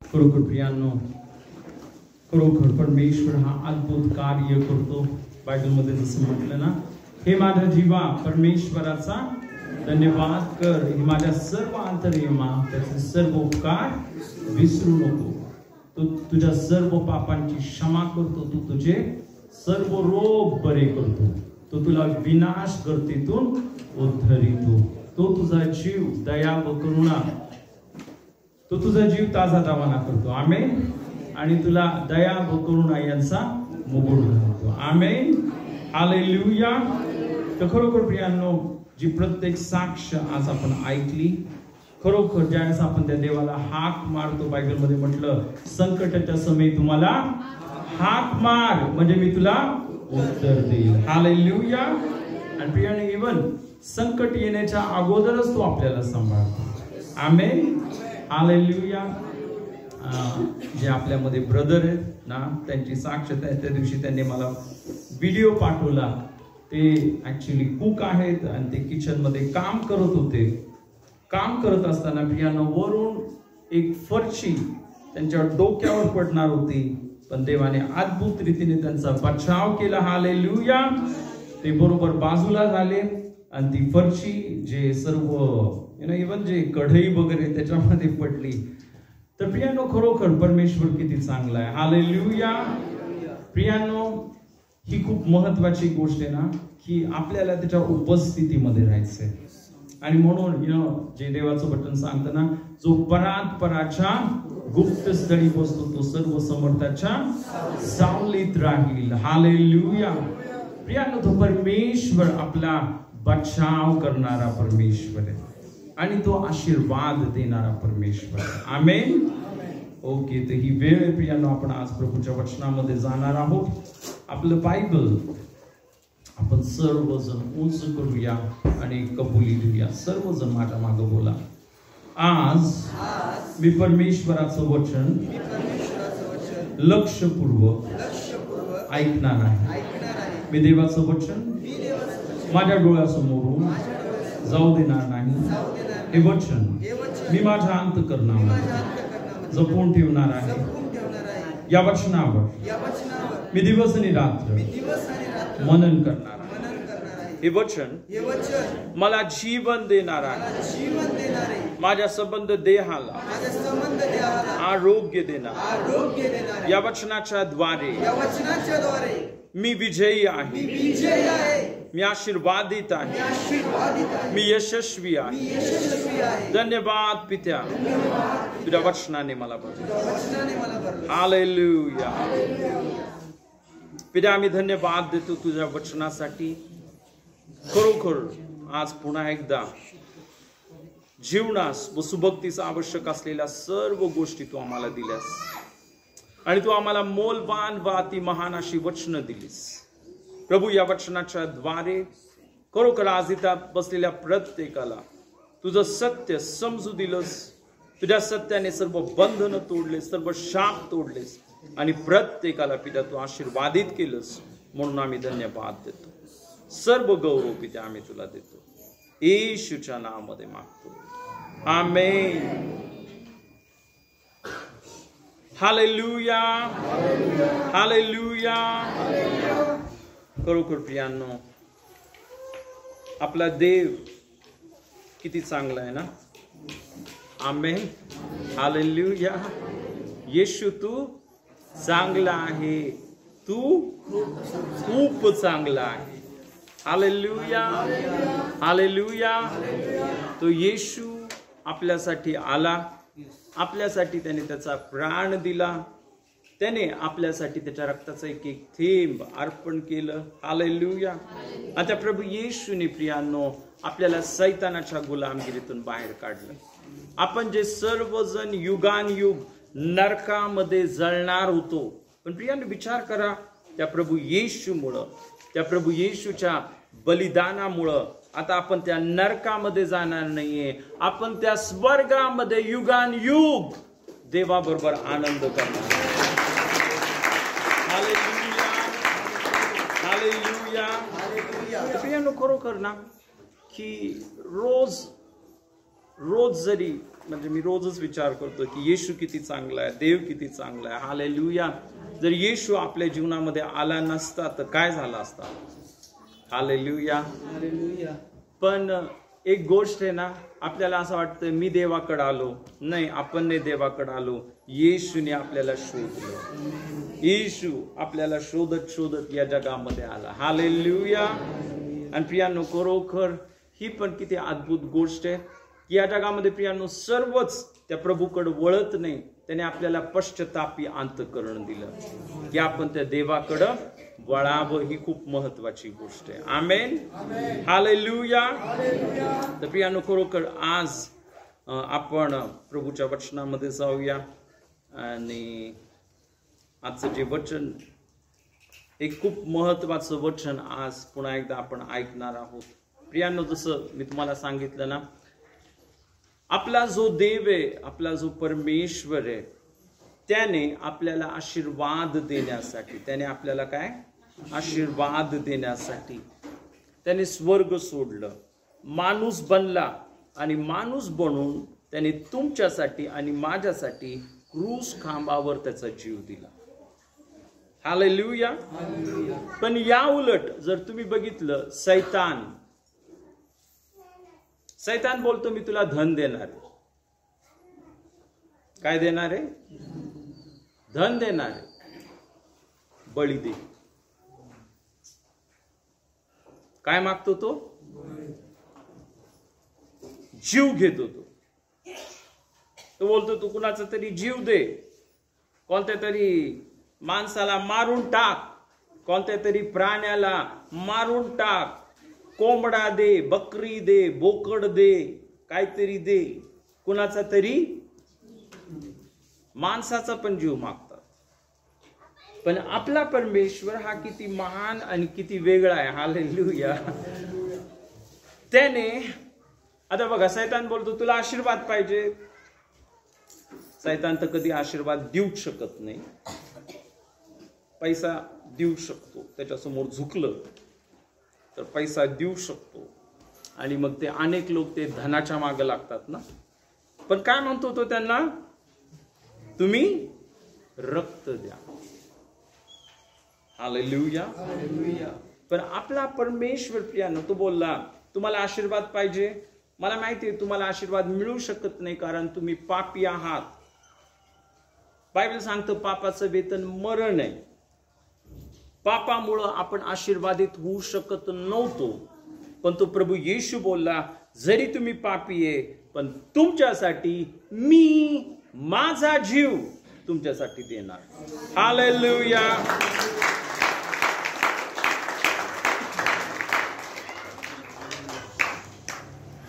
खरोखर प्रियांनो, खरोखर परमेश्वर हा अद्भुत कार्य करतो. बायबलमध्ये जसं म्हटलं ना, हे माझ्या जीवा परमेश्वराचा धन्यवाद कर, हे माझ्या सर्व अंतर्यमा त्याचे सर्व उपकार विसरू नको. तो तुझ्या सर्व पापांची क्षमा करतो, तो तुझे सर्व रोग बरे करतो, तो तुला विनाश गर्दीतून उद्धरितो, तो तुझा जीव दया व करुणा, तो तुझा जीव ताजा रवाना करतो. आमेन. आणि तुला दया व करुणा यांचा मुकुट घालतो. आमेन. हालेलुया. तर खरोखर प्रियांनो, जी प्रत्येक साक्ष आज आपण ऐकली, खरोखर ज्यावेळेस आपण त्या देवाला हाक मारतो, बायबलमध्ये म्हटलं संकटाच्या समयी तुम्हाला हाक मार म्हणजे मी तुला उत्तर देईल. हालेलुया. आणि प्रियांनो, इवन संकट येण्याच्या अगोदरच तो आपल्याला सांभाळतो. आमेन. हालेलुया. जे आपल्यामध्ये ब्रदर आहेत ना, त्यांची साक्षता आहे. त्या दिवशी त्यांनी मला व्हिडिओ पाठवला. ते ऍक्च्युली कुक आहेत आणि ते किचन मध्ये काम करत होते. काम करत असताना प्रियांनो, वरून एक फरशी त्यांच्या डोक्यावर पडणार होती, पण देवाने अद्भुत रीतीने त्यांचा बचाव केला. हालेलुया. ते बरोबर बाजूला झाले आणि ती फरशी जे सर्व इवन जे कढई वगैरे त्याच्यामध्ये पडली. तर प्रियांनो, खरोखर परमेश्वर किती चांगला आहे. हालेलुया. प्रियांनो, ही खूप महत्वाची गोष्ट आहे ना, की आपल्याला त्याच्या उपस्थितीमध्ये राहायचंय. आणि म्हणून जे देवाचं बटन सांगतं ना, जो परात पराच्या गुप्त स्थळी बसतो तो सर्व समर्थाच्या सावलीत राहील. हालेलुया. प्रियांनो, तो परमेश्वर आपला बचाव करणारा परमेश्वर आहे आणि तो आशीर्वाद देणारा परमेश्वर. आमेन. ओके. तर ही वेळ आहे प्रियांनो, आपण आज प्रभूच्या वचनामध्ये जाणार आहोत. आपलं बायबल आपण सर्वजण उंच करूया आणि कबुली देऊया. सर्वजण माझ्या मागे बोला. आज मी परमेश्वराचं वचन लक्षपूर्वक ऐकणार आहे. मी देवाचं वचन माझ्या डोळ्यासमोरून जाऊ देणार नाही. हे वचन मी माझ्या अंतःकरणामध्ये जपून ठेवणार आहे. या वचनावर मी दिवस आणि रात्र मनन करणार आहे. हे वचन मला जीवन देणार आहे. माझ्या संबंध देहाला आरोग्य देणार. या वचनाच्या द्वारे मी विजयी आहे. मी आशीर्वादित आहे. मी यशस्वी आहे. धन्यवाद पित्या, तुझ्या वचनाने मला बदल. हालेलुया. पित्या, आम्ही धन्यवाद देतो तुझ्या वचनासाठी. खरोखर आज पुन्हा एकदा जीवनास व सुभक्तीस आवश्यक असलेल्या सर्व गोष्टी तू आम्हाला दिल्यास आणि तू आम्हाला मोलवान व अति महान अशी वचनं दिलीस. प्रभू, या वचनाच्या द्वारे खरोखर आज इथं बसलेल्या प्रत्येकाला तुझं सत्य समजू दिलंस. तुझ्या सत्याने सर्व बंधनं तोडलेस, सर्व शाप तोडलेस आणि प्रत्येकाला पिता तू आशीर्वादित केलंस. म्हणून आम्ही धन्यवाद देतो. सर्व गौरव पिता आम्ही तुला देतो. येशूच्या नावामध्ये मागतो. आमेन. हालेलुया. हालेलुया. खरोखर प्रियांनो, आपला देव किती चांगला आहे ना. आमेन. हालेलुया. येशू तू चांगला आहे. तू खूप चांगला आहे. हालेलुया. हालेलुया. तो येशू आपल्यासाठी आला. आपल्यासाठी त्याने त्याचा प्राण दिला. त्याने आपल्यासाठी त्याच्या रक्ताचा एक एक थेंब अर्पण केलं. हालेलुया. आता प्रभू येशूने प्रियांनो आपल्याला सैतानाच्या गुलामगिरीतून बाहेर काढलं. आपण जे सर्वजण युगानयुग नरकामध्ये जळणार होतो, पण प्रियांनो विचार करा, त्या प्रभू येशूमुळं, त्या प्रभू येशूच्या बलिदानामुळं आता आपण त्या नरकामध्ये जाणार नाहीये. आपण त्या स्वर्गामध्ये युगानयुग देवाबरोबर आनंद करणार. हालेलुया. हालेलुया. प्रियांनो, खरोखर ना की रोज रोज जरी म्हणजे मी रोजच विचार करतो की येशू किती चांगला आहे, देव किती चांगला आहे, हालेलुया. जर येशू आपल्या जीवनामध्ये आला नसता तर काय झालं असता, हालेलुया. पण एक गोष्ट आहे ना, आपल्याला असं वाटतं मी देवाकडे आलो, नाही, आपण नाही देवाकडे आलो, येशूने आपल्याला शोधलं. येशू आपल्याला शोधत शोधत या जगामध्ये आला, हालेलुया. आणि प्रियांनो, खरोखर ही पण किती अद्भुत गोष्ट आहे की या जगामध्ये प्रियांनो सर्वच त्या प्रभूकडे वळत नाही. त्याने आपल्याला पश्चातापी अंतःकरण दिलं की आपण त्या देवाकडं वळावं. ही खूप महत्वाची गोष्ट आहे. आमेन, हालेलुया. तर प्रियांनो, खरोखर आज आपण प्रभूच्या वचनामध्ये जाऊया. आणि आजचं जे वचन एक खूप महत्वाचं वचन आज पुन्हा एकदा आपण ऐकणार आहोत. प्रियांनो, जसं मी तुम्हाला सांगितलं ना, आपला जो देव आहे, आपला जो परमेश्वर आहे, त्याने आपल्याला आशीर्वाद देण्यासाठी, त्याने आपल्याला काय आशीर्वाद देण्यासाठी त्याने स्वर्ग सोडलं, माणूस बनला आणि माणूस बनून त्याने तुमच्यासाठी आणि माझ्यासाठी क्रूस खांबावर त्याचा जीव दिला, हालेलुया. पण या उलट जर तुम्ही बघितलं, सैतान बोलतो मी तुला धन देणार आहे. काय देणार आहे? धन देणार आहे. बळी दे. काय मागतो तो? जीव घेतो तो बोलतो तू कुणाचा तरी जीव दे, कोणत्या तरी माणसाला मारून टाक, कोणत्या तरी प्राण्याला मारून टाक, कोंबडा दे, बकरी दे, बोकड दे, काहीतरी दे, कुणाचा तरी माणसाचा पण जीव मागतात. पण आपला परमेश्वर हा किती महान आणि किती वेगळा आहे, हालेलुया. त्याने आता बघा, सैतान बोलतो तुला आशीर्वाद पाहिजे. सैतान तर कधी आशीर्वाद देऊच शकत नाही. पैसा देऊ शकतो, त्याच्यासमोर झुकलं तर पैसा देऊ शकतो. आणि मग ते अनेक लोक ते धनाच्या मागे लागतात ना. पण काय म्हणतो तो त्यांना? तुम्ही रक्त द्या, हालेलुया. पण आपला परमेश्वर प्रियानो तो बोलला तुम्हाला आशीर्वाद पाहिजे, मला माहिती आहे तुम्हाला आशीर्वाद मिळू शकत नाही कारण तुम्ही पापी आहात. बायबल सांगतं पापाचं वेतन मरण आहे. पापामुळं आपण आशीर्वादित होऊ शकत नव्हतो. पण तो प्रभू येशू बोलला जरी तुम्ही पापी आहे पण तुमच्यासाठी मी माझा जीव तुमच्यासाठी देणार, हालेलुया.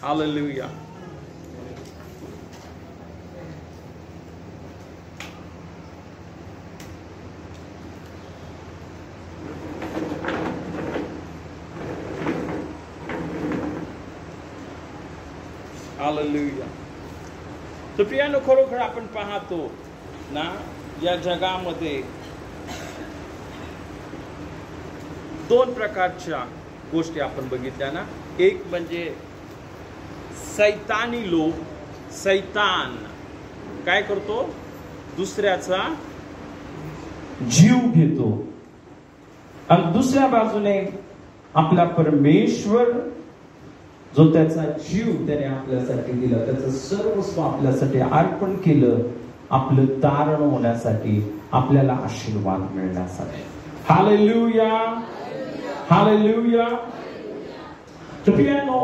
हालेलुया. हालेलुया. तर प्रियानो, खरोखर आपण पाहतो ना या जगामध्ये दोन प्रकारच्या गोष्टी आपण बघितल्या ना. एक म्हणजे सैतानी लोक, सैतान काय करतो? दुसऱ्याचा जीव घेतो. आणि दुसऱ्या बाजूने आपला परमेश्वर जो त्याचा जीव त्याने आपल्यासाठी दिला, त्याचं सर्वस्व आपल्यासाठी अर्पण केलं, आपलं तारण होण्यासाठी, आपल्याला आशीर्वाद मिळण्यासाठी, हालेलुया, हालेलुया. तर प्रियानो,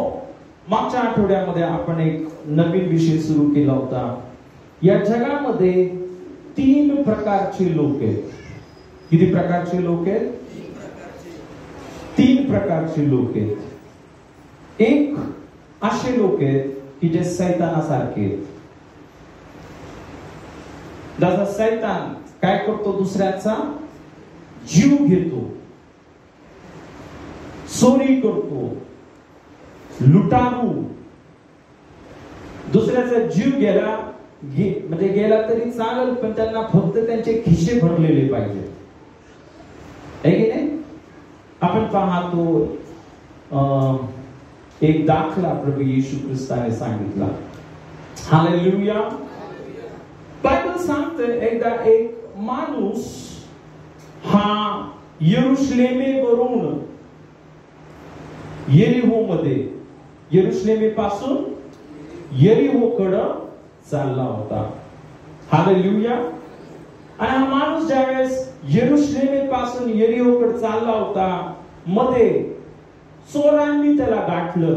मागच्या आठवड्यामध्ये आपण एक नवीन विषय सुरू केला होता. या जगामध्ये 3 प्रकारचे लोक आहेत. किती प्रकारचे लोक आहेत? 3 प्रकारचे लोक आहेत. एक असे लोक आहेत की जे सैतानासारखे आहेत. जसा सैतान काय करतो? दुसऱ्याचा जीव घेतो, चोरी करतो, लुटारू. दुसऱ्याचा जीव गेला तरी चालेल, पण त्यांना फक्त त्यांचे खिसे भरलेले पाहिजे, आहे की नाही? आपण पाहतो एक दाखला प्रभू येशू ख्रिस्ताने सांगितला हालेलुया. बायबल सांगते एकदा एक माणूस हा यरुशलेमेवरून यरुशलेमेपासून यरीहोकडं चालला होता. हालेलुया. आणि हा माणूस ज्यावेळेस यरुशलेमेपासून यरीहोकडे चालला होता, मध्ये चोरांनी त्याला गाठलं,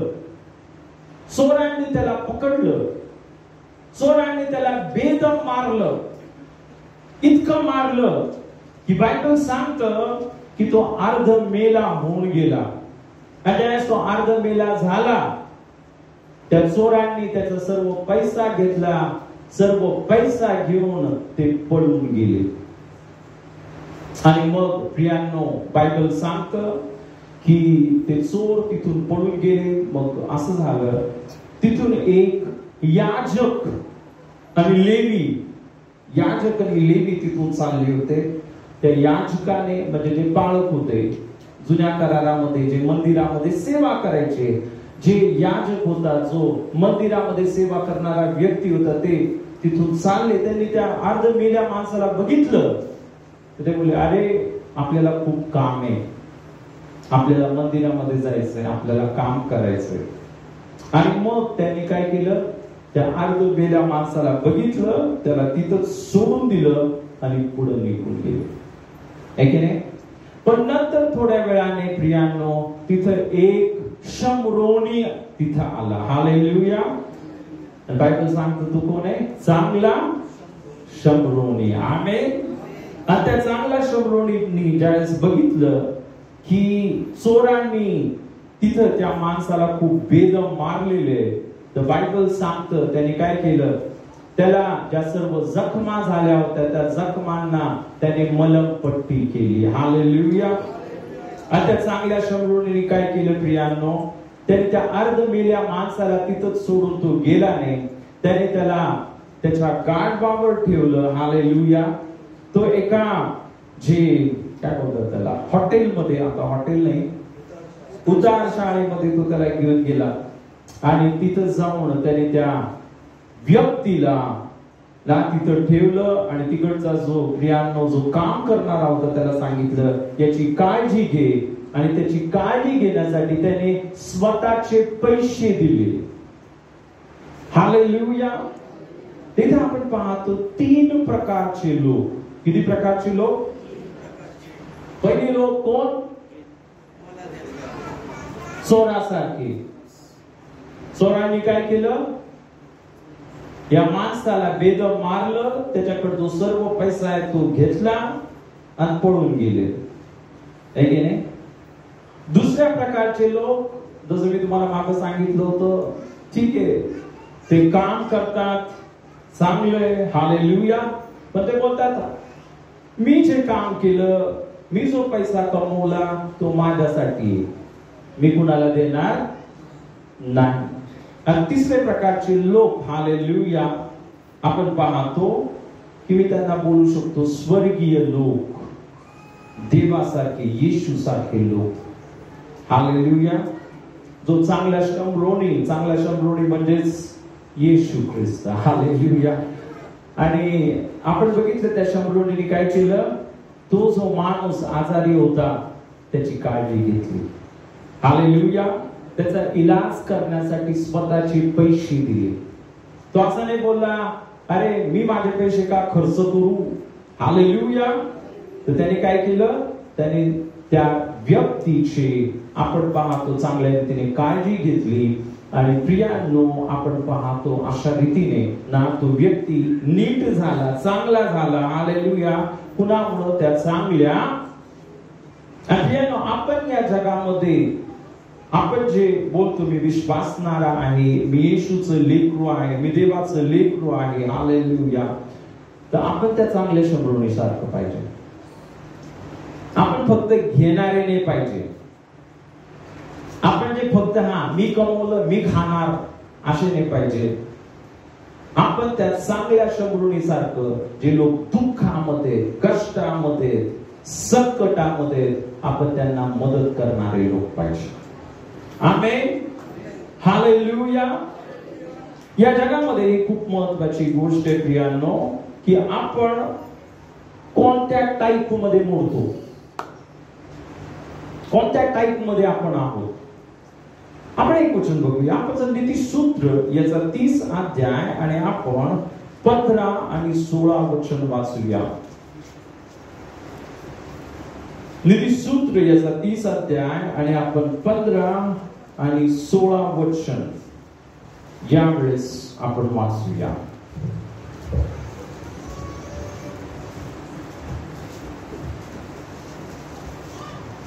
चोरांनी त्याला पकडलं, चोरांनी त्याला बेदम मारलं. इतकं मारलं की बायबल सांगतं की तो अर्ध मेला होऊन गेला. आणि ज्यावेळेस तो अर्ध मेला झाला, त्या चोरांनी त्याचा सर्व पैसा घेतला, सर्व पैसा घेऊन ते पळून गेले. आणि मग प्रियांनो, बायबल सांगतं की ते चोर तिथून पळून गेले. मग असं झालं, तिथून एक याजक आणि लेवी तिथून चालले होते. त्या याजकाने, म्हणजे जे पाळक होते जुन्या करारामध्ये, जे मंदिरामध्ये सेवा करायचे, जे याजक होता, जो मंदिरामध्ये सेवा करणारा व्यक्ती होता, ते तिथून चालले. त्यांनी त्या अर्ध मेल्या माणसाला बघितलं, तर ते बोलले, अरे आपल्याला खूप काम आहे, आपल्याला मंदिरामध्ये जायचंय, आपल्याला काम करायचंय. आणि मग त्यांनी काय केलं, त्या अर्ध मेल्या माणसाला बघितलं, त्याला तिथं सोडून दिलं आणि पुढे निघून गेले. आहे की नाही? पण नंतर थोड्या वेळाने प्रियांनो, तिथं एक शमरोनी तिथं आला. हालेलुया. बायबल सांगतो तो कोण आहे? चांगला शमरोनी. आमेन. आणि त्या चांगल्या शमरोनींनी ज्यावेळेस बघितलं की चोरांनी तिथं त्या माणसाला खूप बेदम मारलेले, तर बायबल सांगतं त्याने काय केलं, त्याला ज्या सर्व जखमा झाल्या होत्या त्या जखमांना त्याने मलमपट्टी केली. हालेलुया. आणि त्या चांगल्या शमरोनीने काय केलं प्रियांनो, त्याने त्या अर्ध मेल्या माणसाला तिथंच सोडून तो गेला नाही. त्याने त्याला त्याच्या गाढवावर ठेवलं. हालेलुया. तो एका जे काय बोलतात त्याला, हॉटेलमध्ये, आता हॉटेल नाही, उतार शाळेमध्ये तो त्याला घेऊन गेला. आणि तिथं जाऊन त्याने त्या व्यक्तीला तिथं ठेवलं. आणि तिकडचा जो प्रियांनो जो काम करणारा होता त्याला सांगितलं, याची काळजी घे. आणि त्याची काळजी घेण्यासाठी त्याने स्वतःचे पैसे दिले. हालेलुया. तिथे आपण पाहतो 3 प्रकारचे लोक. किती प्रकारचे लोक? पहिले लोक कोण? चोरासारखे. चोरांनी काय केलं, या माणसाला बेदम मारलं, त्याच्याकडे जो सर्व पैसा आहे तो घेतला आणि पळून गेले. आहे की नाही? दुसऱ्या प्रकारचे लोक, जसं मी तुम्हाला मागे सांगितलं होतं, ठीक आहे, ते काम करतात, चांगले, हालेलुया, पण ते बोलतात, मी जे काम केलं, मी जो पैसा कमवला तो माझ्यासाठी, मी कुणाला देणार नाही. आणि तिसरे प्रकारचे लोक, हालेलुया, आपण पाहतो की मी त्यांना बोलू शकतो स्वर्गीय लोक, देवासारखे, येशू सारखे लोक. हालेलुया. जो चांगला शमरोनी म्हणजेच येशू ख्रिस्त. हालेलुया. आणि आपण बघितलं त्या शमरोनीने काय केलं, तो जो माणूस आजारी होता त्याची काळजी घेतली. हालेलुया. त्याचा इलाज करण्यासाठी स्वतःचे पैसे दिले. तो असं नाही बोलला, अरे मी माझे पैसे का खर्च करू. हालेलुया. तर त्याने काय केलं, त्याने त्या व्यक्तीची आपण पाहतो चांगल्या रीतीने काळजी घेतली. आणि प्रियांनो, आपण पाहतो अशा रीतीने ना तो व्यक्ती नीट झाला, चांगला झाला. हालेलुया. कुणामुळे? त्या चांगल्या. प्रियांनो, आपण या जगामध्ये आपण जे बोलतो, मी विश्वासणारा आहे, मी येशूचं लेकरू आहे, मी देवाचं लेकरू आहे, हालेलुया, तर आपण त्या चांगल्या शमरोनी सारखं पाहिजे. आपण फक्त घेणारे नाही पाहिजे. आपण जे फक्त मी कमवलं मी खाणार असे नाही पाहिजे. आपण त्या चांगल्या शमरोनी सारखं, जे लोक दुःखामध्ये, कष्टामध्ये, संकटामध्ये, आपण त्यांना मदत करणारे लोक पाहिजे. आमेन. हालेलुया. या जगामध्ये खूप महत्वाची गोष्ट आहे प्रियांनो, की आपण कोणत्या टाईप मध्ये मोडतो, कोणत्या टाईप मध्ये आपण आहोत. आपण एक वचन बघूया. आपण नीतिसूत्र याचा 30 अध्याय आणि आपण 15 आणि 16 वचन वाचूया. नीतिसूत्र याचा 30 अध्याय आणि आपण 15 आणि 16 वचन यावेळेस आपण वाचूया.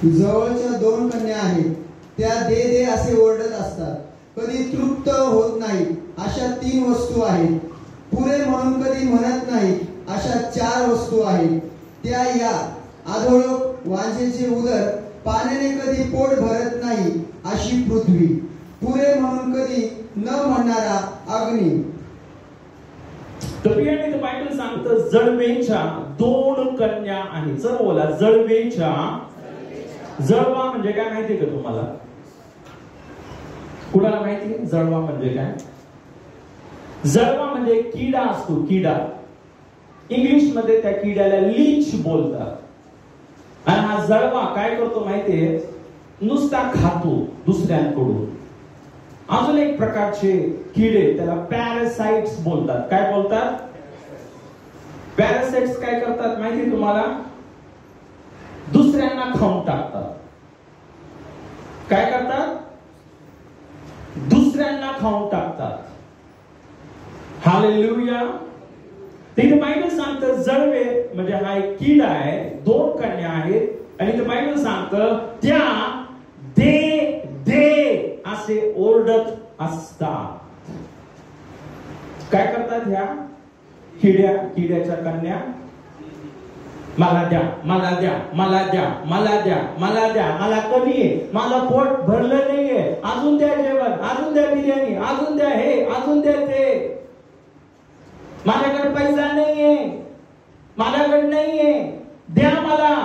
जवळच्या 2 कन्या आहेत, त्या दे दे असे ओरडत असतात, कधी तृप्त होत नाही अशा 3 वस्तू आहेत. पुरे म्हणून कधी म्हणत नाही अशा 4 वस्तू आहेत. त्या या अधोलोक, वांझेचे उदर, पाण्याने कधी पोट भरत नाही अशी पृथ्वी, पुरे म्हणून कधी न म्हणणारा अग्नी. तर याने बायबल सांगतं जळवेच्या 2 कन्या आहेत. चल बोला, जळवेच्या. जळवा म्हणजे काय माहितीये का तुम्हाला? कुणाला माहिती जळवा म्हणजे काय? जळवा म्हणजे किडा असतो, किडा. इंग्लिश मध्ये त्या किड्याला लीच बोलतात. आणि हा जळवा काय करतो माहितीये? नुसता खातो दुसऱ्यांकडून. अजून एक प्रकारचे किडे त्याला पॅरासाइट्स बोलतात. काय बोलतात? पॅरासाइट्स काय करतात माहिती तुम्हाला? दुसऱ्यांना खाऊन टाकतात. काय करतात? दुसऱ्यांना खाऊन टाकतात. हालेलुया. तिथे बायबल सांगतं जळवे म्हणजे हा एक किडा आहे, 2 कन्या आहेत आणि ते बायबल सांगतं त्या दे दे असे ओरडत असतात. काय करतात ह्या किड्याच्या कन्या? मला द्या, मला द्या, मला द्या, मला द्या, मला द्या, मला कमी आहे, मला पोट भरलं नाहीये, अजून द्या जेवण, अजून द्या बिर्याणी, अजून द्या हे, अजून द्या ते. माझ्याकडे पैसा नाहीये, माझ्याकडे नाहीये, द्या मला.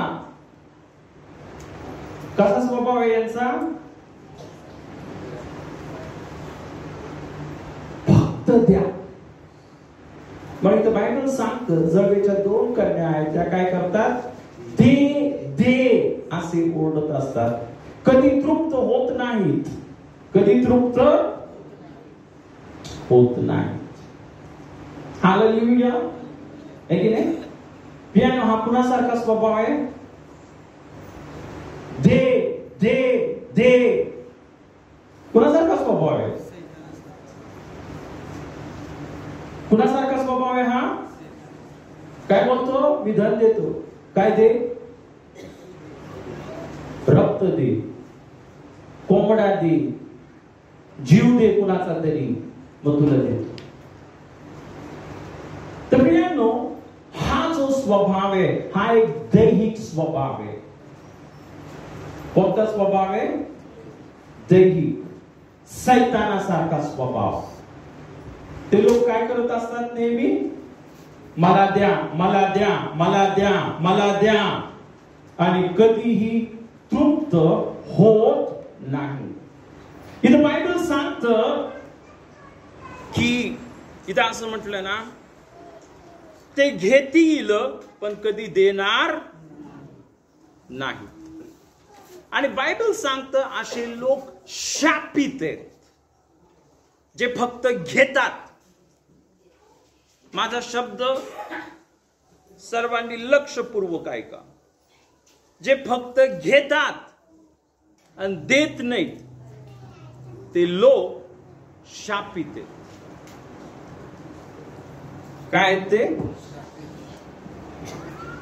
कसा स्वभाव आहे यांचा? फक्त द्या. म्हणून बायबल सांगतं जळवेच्या 2 कन्या आहेत, त्या काय करतात? दे दे असे ओरडत असतात. कधी तृप्त होत नाहीत, कधी तृप्त होत नाही. हालेलुया. आहे की नाही? प्रियांनो, हा कुणासारखा स्वभाव आहे? दे दे दे. कुणासारखा स्वभाव आहे? कुणासारखा स्वभाव आहे हा? काय बोलतो? मी धन देतो. काय दे? रक्त दे, कोंबडा दे, जीव दे कुणाचा तरी, मग तुला देतो. तर प्रियांनो, हा जो स्वभाव आहे हा एक दैहिक स्वभाव आहे. कोणता स्वभाव आहे? दैहिक, सैतानासारखा स्वभाव. ते लोक काय करत असतात नेहमी? मला द्या, मला द्या, मला द्या, मला द्या, आणि कधीही तृप्त होत नाही. इथं बायबल सांगतं की इथं असं म्हटलं ना, ते घेतील पण कधी देणार नाही. आणि बायबल सांगतं असे लोक शापित आहेत, जे फक्त घेतात. माझा शब्द सर्वांनी लक्षपूर्वक ऐका. जे फक्त घेतात आणि देत नाहीत ते लोक शापित आहेत. काय आहेत ते?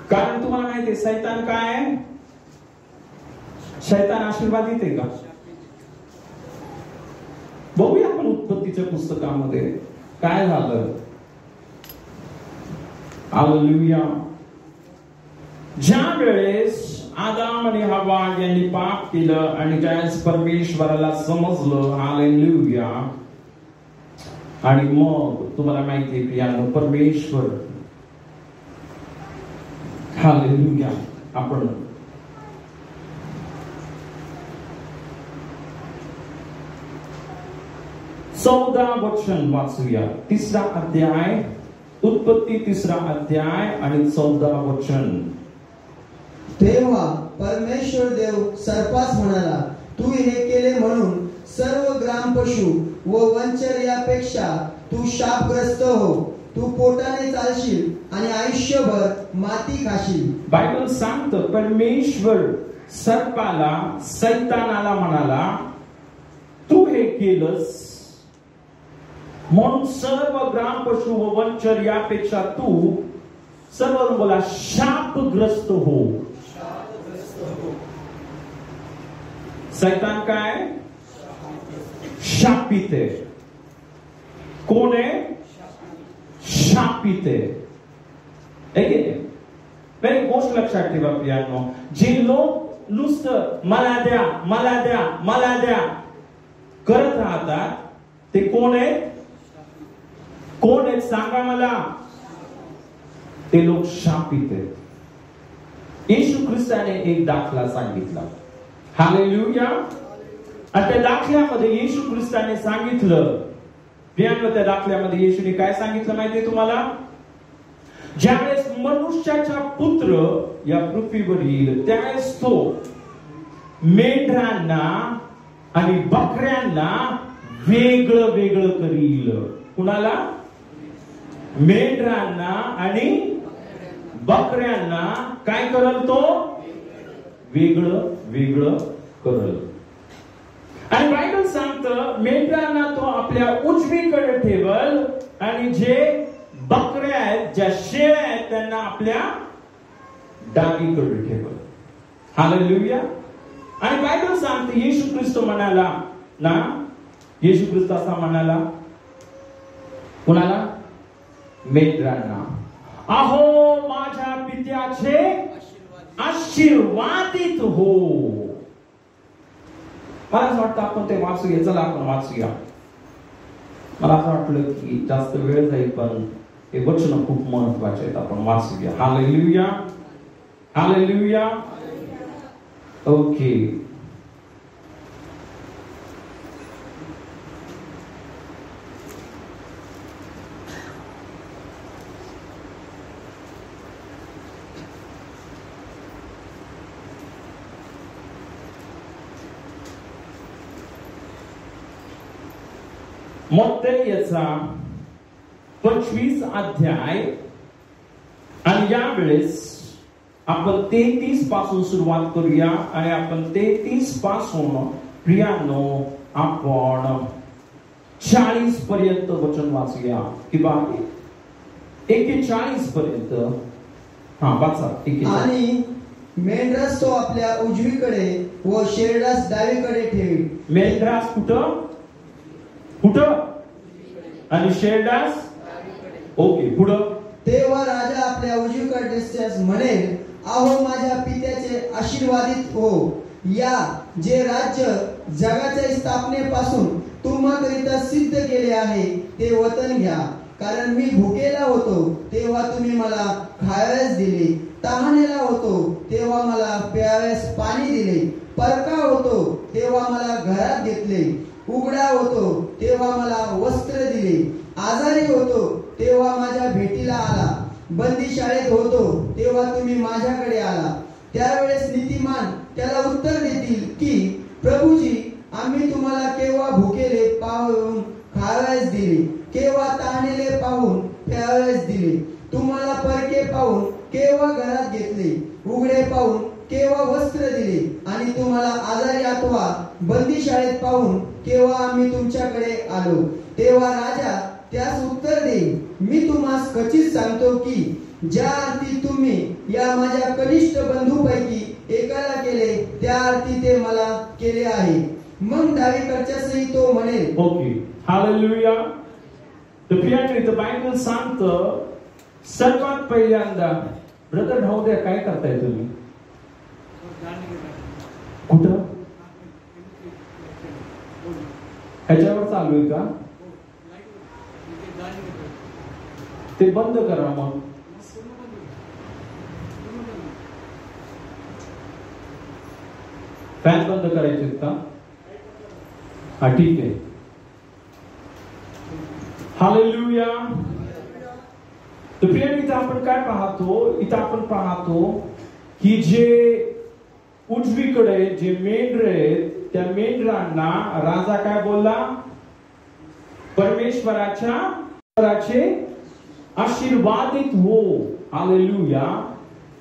कारण तुम्हाला माहिती आहे सैतान काय आहे? शैतान आशीर्वादित आहे का? बघूया आपण उत्पत्तीच्या पुस्तकामध्ये काय झालं. हालेलुया. ज्या वेळेस आदाम आणि हवा यांनी पाप केलं आणि ज्यावेळेस परमेश्वराला समजलं, हालेलुया, आणि मग तुम्हाला माहिती आहे प्रियांनो, परमेश्वर, हालेलुया, आपण 14 वचन वाचूया. 3रा अध्याय, उत्पत्ती 3रा अध्याय आणि 14 वचन. तेव्हा परमेश्वर देव सर्पास म्हणाला, तू हे केले म्हणून सर्व ग्रामपशु व वंचर यापेक्षा तू शापग्रस्त हो. तू पोटाने चालशील आणि आयुष्यभर माती खाशील. बायबल सांगतं परमेश्वर सर्पाला, सैतानाला म्हणाला, तू हे केलंस म्हणून सर्व ग्रामपशु व वंचर यापेक्षा तू सर्व बोला शापग्रस्त हो. सैतान काय? शापित आहे. कोण आहे? शापित आहे. एक गोष्ट लक्षात ठेवा प्रियांनो, जे लोक नुसतं मला द्या मला द्या मला द्या करत राहतात ते कोण आहे? कोण आहेत सांगा मला? ते लोक शापित आहेत. येशू ख्रिस्ताने एक दाखला सांगितला. हालेलुया. आणि त्या दाखल्यामध्ये येशू ख्रिस्ताने सांगितलं, त्या दाखल्यामध्ये येशूने काय सांगितलं माहितीये तुम्हाला? ज्यावेळेस मनुष्याचा पुत्र या पृथ्वीवर येईल त्यावेळेस तो मेंढरांना आणि बकऱ्यांना वेगळं वेगळं करील. कुणाला? मेंढरांना आणि बकऱ्यांना काय करल? तो वेगळं वेगळं करल. आणि बायबल सांगतं मेंढरांना तो आपल्या उजवीकडे ठेवल आणि जे बकऱ्या आहेत, ज्या शेळ्या आहेत, त्यांना आपल्या डावीकडे ठेवल. हालेलुया. आणि बायबल सांगते येशू ख्रिस्त म्हणाला ना, येशू ख्रिस्त असा म्हणाला कुणाला? मेंढरांना, अहो माझ्या पित्याचे आशीर्वादित हो. मला असं वाटतं आपण ते वाचूया. चला आपण वाचूया. मला असं वाटलं की जास्त वेळ जाईल पण हे वचन खूप महत्वाचे आहेत. आपण वाचूया. हालेलुया. हालेलुया. ओके. मत्तेचा 25 अध्याय आणि यावेळेस आपण 33 पासून सुरुवात करूया. आणि आपण 33 पासून प्रियांनो आपण 40 पर्यंत वचन वाचूया किंवा 41 पर्यंत. हा वाचा. आणि मेंढरास तो आपल्या उजवीकडे व शेरडास डावीकडे ठेवी. मेंढरास कुठं? कुठं? आणि शेरडास? ओके. पुढं. तेव्हा राजा आपल्या उजवीकडे म्हणेल, अहो माझ्या पित्याचे आशीर्वादित हो. या जे राज्य जगाच्या स्थापनेपासून तुम्हाकरिता सिद्ध केले आहे ते वतन घ्या. कारण मी भुकेला होतो तेव्हा तुम्ही मला खायास दिले, तहानेला होतो तेव्हा मला प्यावयास पाणी दिले, परका होतो तेव्हा मला घरात घेतले, उघडा होतो तेव्हा मला वस्त्र दिले, आजारी होतो तेव्हा माझ्या भेटीला आला, बंदीशाळेत होतो तेव्हा तुम्ही माझ्याकडे आला. त्यावेळेस नीतिमान त्याला उत्तर देतील की प्रभूजी, आम्ही तुम्हाला केव्हा भुकेले पाहून खावयास दिले, केव्हा तहानेले पाहून प्यावयास दिले, तुम्हाला परके पाहून केव्हा घरात घेतले, उघडे पाहून केव्हा वस्त्र दिले, आणि तुम्हाला आजारी अथवा बंदीशाळेत पाहून केव्हा आम्ही तुमच्याकडे आलो. तेव्हा राजा त्यास उत्तर देईल, मी तुम्हास खचित सांगतो की ज्या अर्थी तुम्ही या माझ्या कनिष्ठ बंधूपैकी एकाला केले त्या अर्थी ते मला केले आहे. मग डावीकडच्या सही तो म्हणेल. ओके. हालेलुया. तर प्रियांनो, बायबल सांगतं सर्वात पहिल्यांदा ब्रदर भाऊद्या काय करताय तुम्ही? कुठं? ह्याच्यावर चालू आहे का? ते बंद करा. मग फॅन बंद करायचे का? हा ठीक आहे. हालेलुया. तर प्रिय, इथं आपण काय पाहतो? इथं आपण पाहतो की जे उजवीकडे जे मेंढर आहेत, त्या मेंढरांना राजा काय बोलला? परमेश्वराचे आशीर्वादित हो. हालेलुया.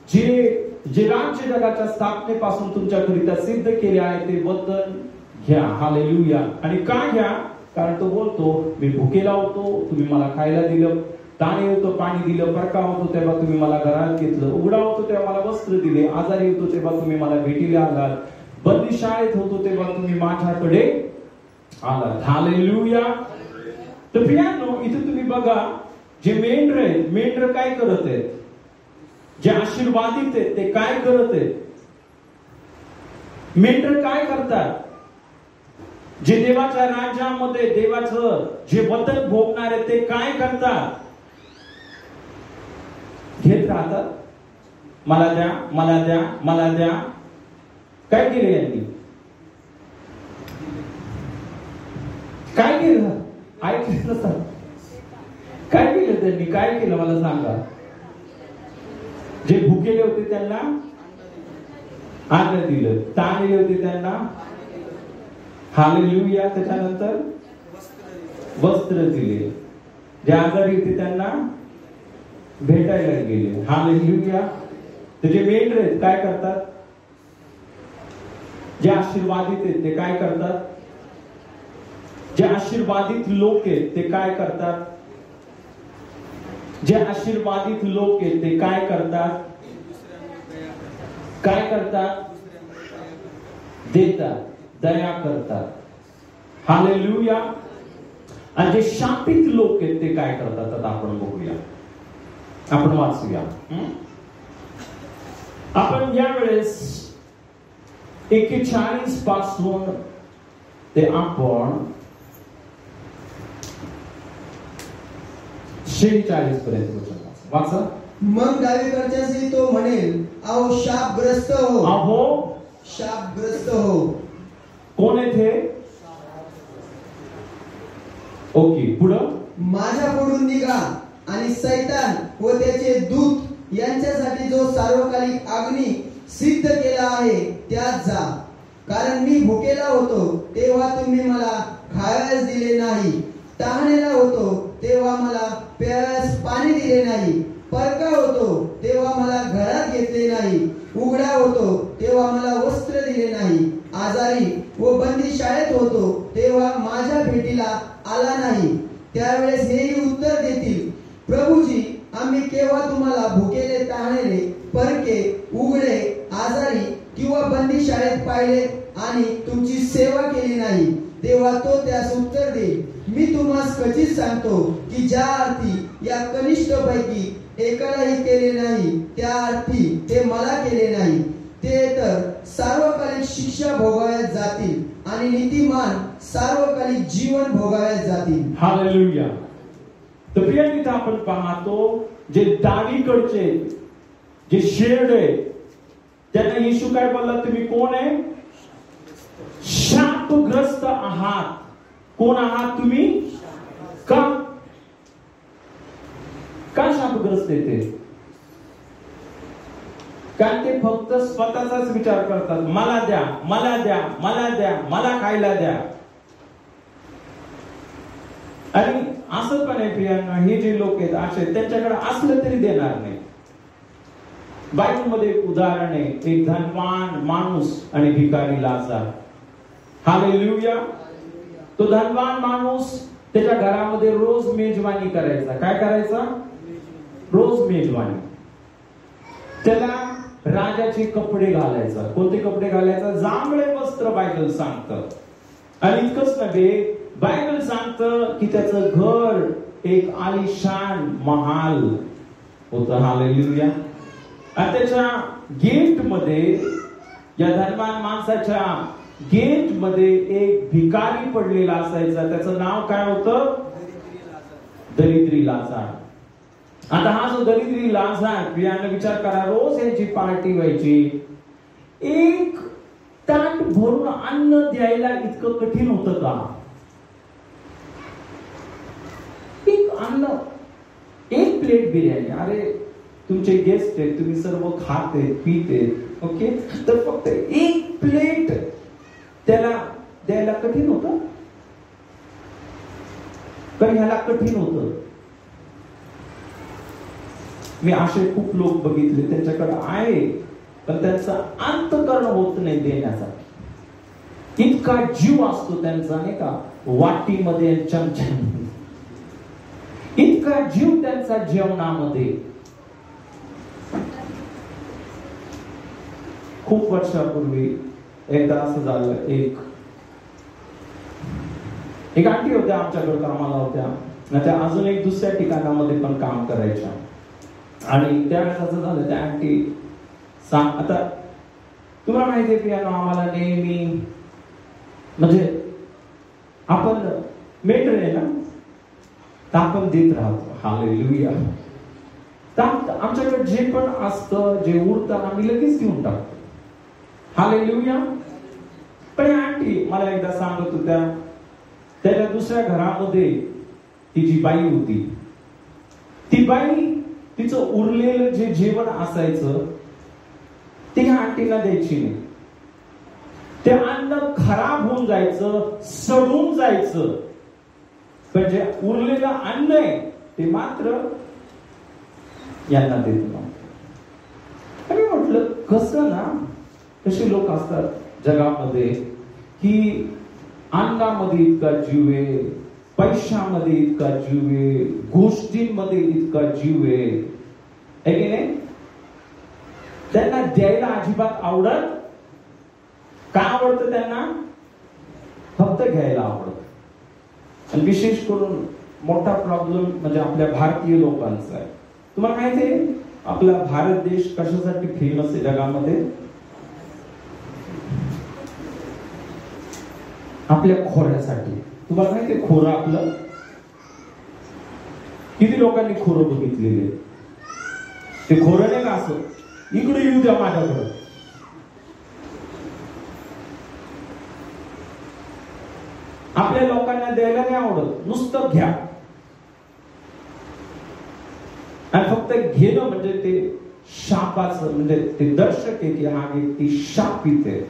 जे राज्य जगाच्या स्थापनेपासून तुमच्याकरिता सिद्ध केले आहे ते वचन घ्या. हालेलुया. आणि का घ्या? कारण तो बोलतो, मी भुकेला होतो, तुम्ही मला खायला दिलं, ताणे होतो, पाणी दिलं, परका होतो तेव्हा तुम्ही मला घरात घेतलं, उघडा होतो तेव्हा मला वस्त्र दिले, आजारी होतो तेव्हा तुम्ही मला भेटीला आलात, बंदी शाळेत होतो तेव्हा तुम्ही माझ्याकडे आलात. हालेलुया. तर प्रियांनो, इथे तुम्ही बघा, जे मेंढर आहेत, मेंढर काय करत आहेत? जे आशीर्वादित आहेत ते काय करत आहेत? मेंढर काय करतात? जे देवाच्या राज्यामध्ये देवाचं जे वचन भोगणार आहे ते काय करतात? घेत राहतात. मला द्या, मला द्या, मला द्या. काय केले यांनी? काय केलं? ऐकलं नसतं. काय केलं त्यांनी? काय केलं मला सांगा. जे भुकेले होते त्यांना अन्न दिलं, ताणलेले होते त्यांना हालेलुया त्याच्यानंतर वस्त्र दिले, जे आजारी होते त्यांना भेटायला गेले. हालेलुया. तर जे मेंढर आहेत काय करतात? जे आशीर्वादित आहेत ते काय करतात? जे आशीर्वादित लोक आहेत ते काय करतात? जे आशीर्वादित लोक आहेत ते काय करतात? काय करतात? देतात, दया करतात. हालेलुया. आणि जे शापित लोक आहेत ते काय करतात? आता आपण बघूया, आपण वाचूया. आपण यावेळेस 41 पासून ते आपण 46 पर्यंत वाचा. मग डावीकडच्याशी तो म्हणेल, अहो शापग्रस्त हो, अहो शापग्रस्त हो. कोण आहे ते? ओके, पुढं. माझ्या पुढून निघा आणि सैतान व त्याचे दूत यांच्यासाठी जो सार्वकालिक अग्नी सिद्ध केला आहे त्यात जा. कारण मी भुकेला होतो तेव्हा तुम्ही मला खायास दिले नाही, तहानेला होतो तेव्हा मला प्यायास पाणी दिले नाही, परका होतो तेव्हा मला घरात घेतले नाही, उघडा होतो तेव्हा मला वस्त्र दिले नाही, आजारी व बंदी शाळेत होतो तेव्हा माझ्या भेटीला आला नाही. त्यावेळेस हेही उत्तर देतील, प्रभूजी, आम्ही केव्हा तुम्हाला भुकेले, तहानेले, परके, उघडे, आजारी किंवा बंदी शाळेत पाहिले आणि तुमची सेवा केली नाही? तेव्हा तो त्यास उत्तर देईल, मी तुम्हास खचित सांगतो की ज्या अर्थी या कनिष्ठ पैकी एकालाही केले नाही त्या अर्थी ते मला केले नाही. ते तर सार्वकालिक शिक्षा भोगाव्यात जातील आणि नीतिमान सार्वकालिक जीवन भोगाव्यात जातील. हालेलुया. तर प्रियांनो, आपण पाहतो जे डावीकडचे जे शेड आहे त्यांना येशू काय बोलला? तुम्ही कोण आहे? शापग्रस्त आहात. कोण आहात तुम्ही? का शापग्रस्त आहे ते? कारण ते फक्त स्वतःचाच विचार करतात. मला द्या, मला द्या, मला द्या, मला खायला द्या. आणि असं पण आहे प्रियांना, हे जे लोक आहेत असे त्यांच्याकडे असलं तरी देणार नाही. बायबलमध्ये एक उदाहरण आहे, एक धनवान माणूस आणि भिकारी लाजार. हालेलुया. तो धनवान माणूस त्याच्या घरामध्ये रोज मेजवानी करायचा. काय करायचा? रोज मेजवानी. त्याला राजाचे कपडे घालायचा. कोणते कपडे घालायचा? जांभळे वस्त्र बायबल सांगतं. आणि इतकंच नव्हे, बायबल सांगतं की त्याचं घर एक आलिशान महाल होतं. हालेलुया. आणि त्याच्या गेट मध्ये, या धनवान माणसाच्या गेट मध्ये एक भिकारी पडलेला असायचा. त्याचं नाव काय होतं? दरिद्री लाजार. आता हा जो दरिद्री लाजार, प्रियांना विचार करा, रोज यांची पार्टी व्हायची. एक ताट भरून अन्न द्यायला इतकं कठीण होतं का? एक अन्न, एक प्लेट बिर्याणी, अरे तुमचे गेस्ट आहेत, तुम्ही सर्व खाते पिते, ओके, तर फक्त एक प्लेट त्याला द्यायला कठीण होतं, पण ह्याला कठीण होतं. मी असे खूप लोक बघितले, त्यांच्याकडे आहे पण त्यांचा अंतःकरण होत नाही देण्याचा. इतका जीव असतो त्यांचा, नाही का, वाटीमध्ये चमच्यामध्ये, इतका जीव त्यांचा जेवणामध्ये. खूप वर्षापूर्वी एकदा असं झालं, एक आंटी होत्या आमच्याकडे कामाला होत्या, त्या अजून एक दुसऱ्या ठिकाणामध्ये पण काम करायच्या. आणि त्यावेळेस असं झालं, त्या आंटी आता तुम्हाला माहिती आहे पियानो आम्हाला नेहमी, म्हणजे आपण मेंढर आहे ना, तर आपण देत राहतो. हालेलुया. तर आमच्याकडे जे पण असतं, जे उरतं, आम्ही लगेच घेऊन टाकतो. हालेलुया. पण आंटी मला एकदा सांगत होत्या, त्याच्या दुसऱ्या घरामध्ये ती जी बाई होती, ती बाई तिचं उरलेलं जे जेवण असायचं ते ह्या आंटीला द्यायची नाही. ते अन्न खराब होऊन जायचं, सडून जायचं, पण जे उरलेलं अन्न आहे ते मात्र यांना देत नव्हतं. आणि म्हटलं कसं ना, कसे लोक असतात जगामध्ये की अन्नामध्ये इतका जीव आहे, पैशामध्ये इतका जीव आहे, गोष्टींमध्ये इतका जीव आहे की नाही. त्यांना द्यायला अजिबात आवडत, काय आवडतं त्यांना, फक्त घ्यायला आवडत. आणि विशेष करून मोठा प्रॉब्लेम म्हणजे आपल्या भारतीय लोकांचा आहे. तुम्हाला माहिती आहे आपला भारत देश कशासाठी फेमस आहे जगामध्ये? आपल्या खोऱ्यासाठी. तुम्हाला माहिती आहे खोरं आपलं? किती लोकांनी खोरं बघितलेले? ते खोरं नाही का असं, इकडे येऊ द्या माझ्याकडं. आपल्या लोकांना द्यायला नाही आवडत, नुसतं घ्या. आणि फक्त घेणं म्हणजे ते शापाचं, म्हणजे ते दर्शक आहे की हा व्यक्ती शापित आहे.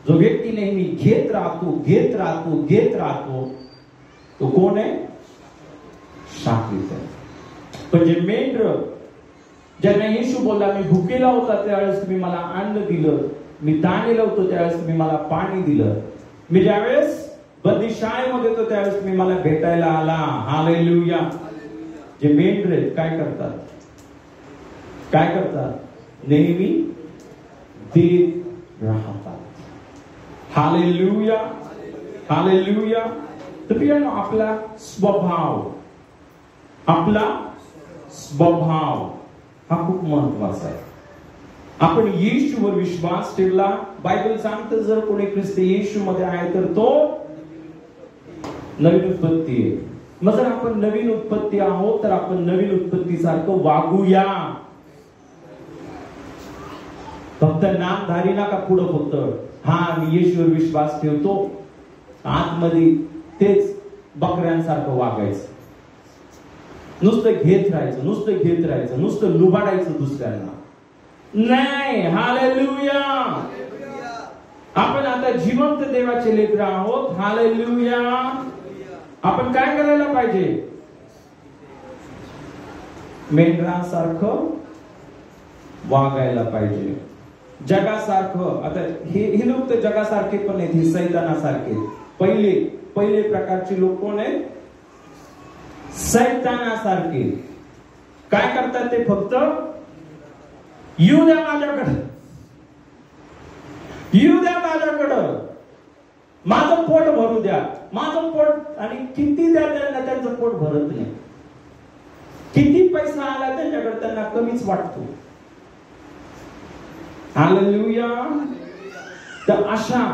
जो व्यक्ती नेहमी घेत राहतो, घेत राहतो, घेत राहतो, तो कोण आहे? शापित आहे. पण जे मेंढर, ज्यांना येशू बोलला मी भुकेला होता त्यावेळेस तुम्ही मला अन्न दिलं, मी ताणलेला होतो त्यावेळेस तुम्ही मला पाणी दिलं, मी ज्यावेळेस बंदीशाळेमध्ये होतो त्यावेळेस तुम्ही मला भेटायला आला. हालेलुया. जे मेंढर आहेत काय करतात? काय करतात? नेहमी देत राहतात. हालेलुया. हालेलुया. तर पियानो आपला स्वभाव, आपला स्वभाव हा खूप महत्वाचा आहे. आपण येशूवर विश्वास ठेवला. बायबल सांगतं जर कोणी ख्रिस्त येशू मध्ये आहे तर तो नवीन उत्पत्ती आहे. मग जर आपण नवीन उत्पत्ती आहोत तर आपण नवीन उत्पत्ती सारखं वागूया. फक्त नामधारी नका पुढं फक्त हा मी येशूवर विश्वास ठेवतो, आतमध्ये तेच बकऱ्यांसारखं वागायचं, नुसतं घेत राहायचं, नुसतं घेत राहायचं, नुसतं लुबाडायचं दुसऱ्यांना नाही. हालेलुया. आपण आता जिवंत देवाचे लेकरं आहोत. हालेलुया. आपण काय करायला पाहिजे? मेंढरासारखं वागायला पाहिजे, जगासारखं. आता हे लोक तर जगासारखे पण आहेत, हे सैतानासारखे. पहिले प्रकारचे लोक कोण आहेत? सैतानासारखे. काय करतात ते? फक्त येऊ द्या माझ्याकडं, येऊ द्या माझ्याकडं, माझं पोट भरू द्या, माझं पोट. आणि किती द्या त्यांना, त्यांचं पोट भरत नाही. किती पैसा आला त्यांच्याकडे त्यांना कमीच वाटतो. हालेलुया. तर अशा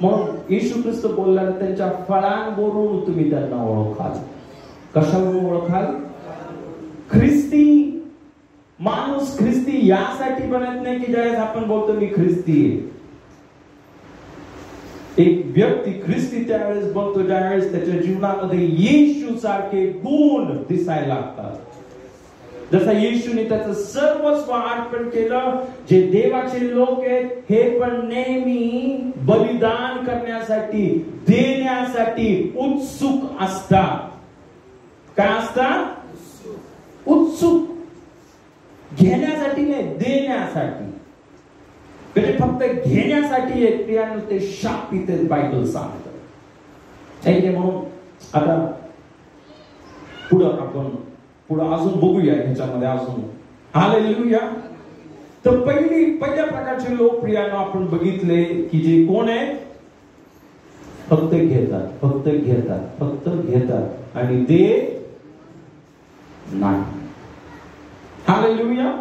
म्हणून येशू ख्रिस्त बोलला त्यांच्या फळांवरून तुम्ही त्यांना ओळखाल. कशावरून ओळखाल? ख्रिस्ती माणूस ख्रिस्ती यासाठी बनत नाही की ज्यावेळेस आपण बोलतो मी ख्रिस्ती आहे, एक व्यक्ती ख्रिस्ती त्यावेळेस बनतो ज्यावेळेस त्याच्या जीवनामध्ये येशू सारखे गुण दिसायला लागतात. जसा येशूने त्याचं सर्वस्व अर्पण केलं. जे देवाचे लोक आहेत हे पण नेहमी बलिदान करण्यासाठी, देण्यासाठी उत्सुक असतात. काय असतात? उत्सुक. घेण्यासाठी नाही, देण्यासाठी. म्हणजे फक्त घेण्यासाठी एक प्रियानो ते शापित बायबल सांगतं. म्हणून आता पुढं अजून बघूया ह्याच्यामध्ये अजून. हालेलुया. तर पहिल्या प्रकारचे लोक प्रियानो आपण बघितले की जे कोण आहे? फक्त घेतात आणि दे नाही. हालेलुया.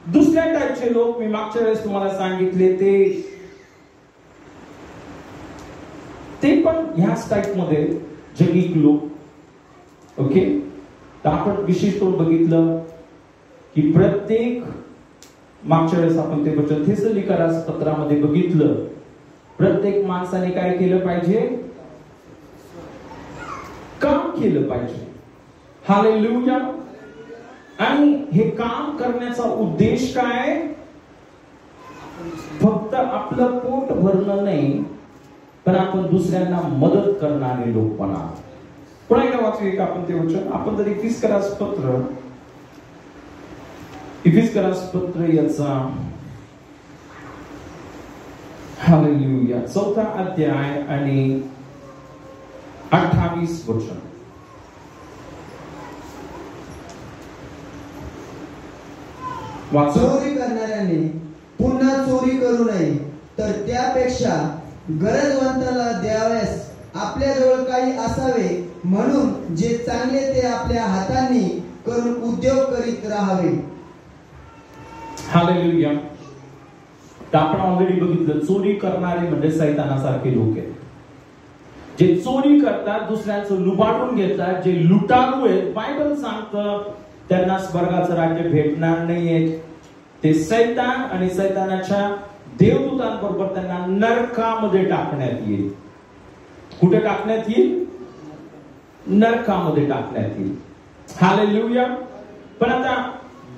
दुसऱ्या टाईपचे लोक मी मागच्या वेळेस तुम्हाला सांगितले ते पण ह्याच टाईप मध्ये जगिक लोक. ओके. तर आपण विशेष करून बघितलं की प्रत्येक मागच्या वेळेस आपण ते वचन थेसलोनिकरास पत्रामध्ये बघितलं. प्रत्येक माणसाने काय केलं पाहिजे? काम केलं पाहिजे. हालेलुया. आणि हे काम करण्याचा उद्देश काय? फक्त आपलं पोट भरणं नाही, पण आपण दुसऱ्यांना मदत करणारे लोक पण आहोत. पुन्हा एकदा वाचूया का आपण ते वचन. आपण जर इफिसकरास पत्र याचा हालेलुया 4 अध्याय आणि 28 वचन. चोरी करणाऱ्याने पुन्हा चोरी करू नये, तर त्यापेक्षा गरजवंताला द्यावयास आपल्याजवळ काही असावे, म्हणून जे चांगले ते आपल्या हातांनी करून उद्योग करीत राहावे. हालेलुया. तर आपण ऑलरेडी बघितलं चोरी करणारे म्हणजे सैतानासारखे लोक आहेत. जे चोरी करतात, दुसऱ्यांचं लुबाडून घेतात, जे लुटारू आहेत. बायबल सांगतं त्यांना स्वर्गाचं राज्य भेटणार नाहीये. ते सैतान आणि सैतानाच्या देवदूतांबरोबर त्यांना नरकामध्ये टाकण्यात येईल. कुठे टाकण्यात येईल? नरकामध्ये टाकण्यात येईल. हालेलुया. पण आता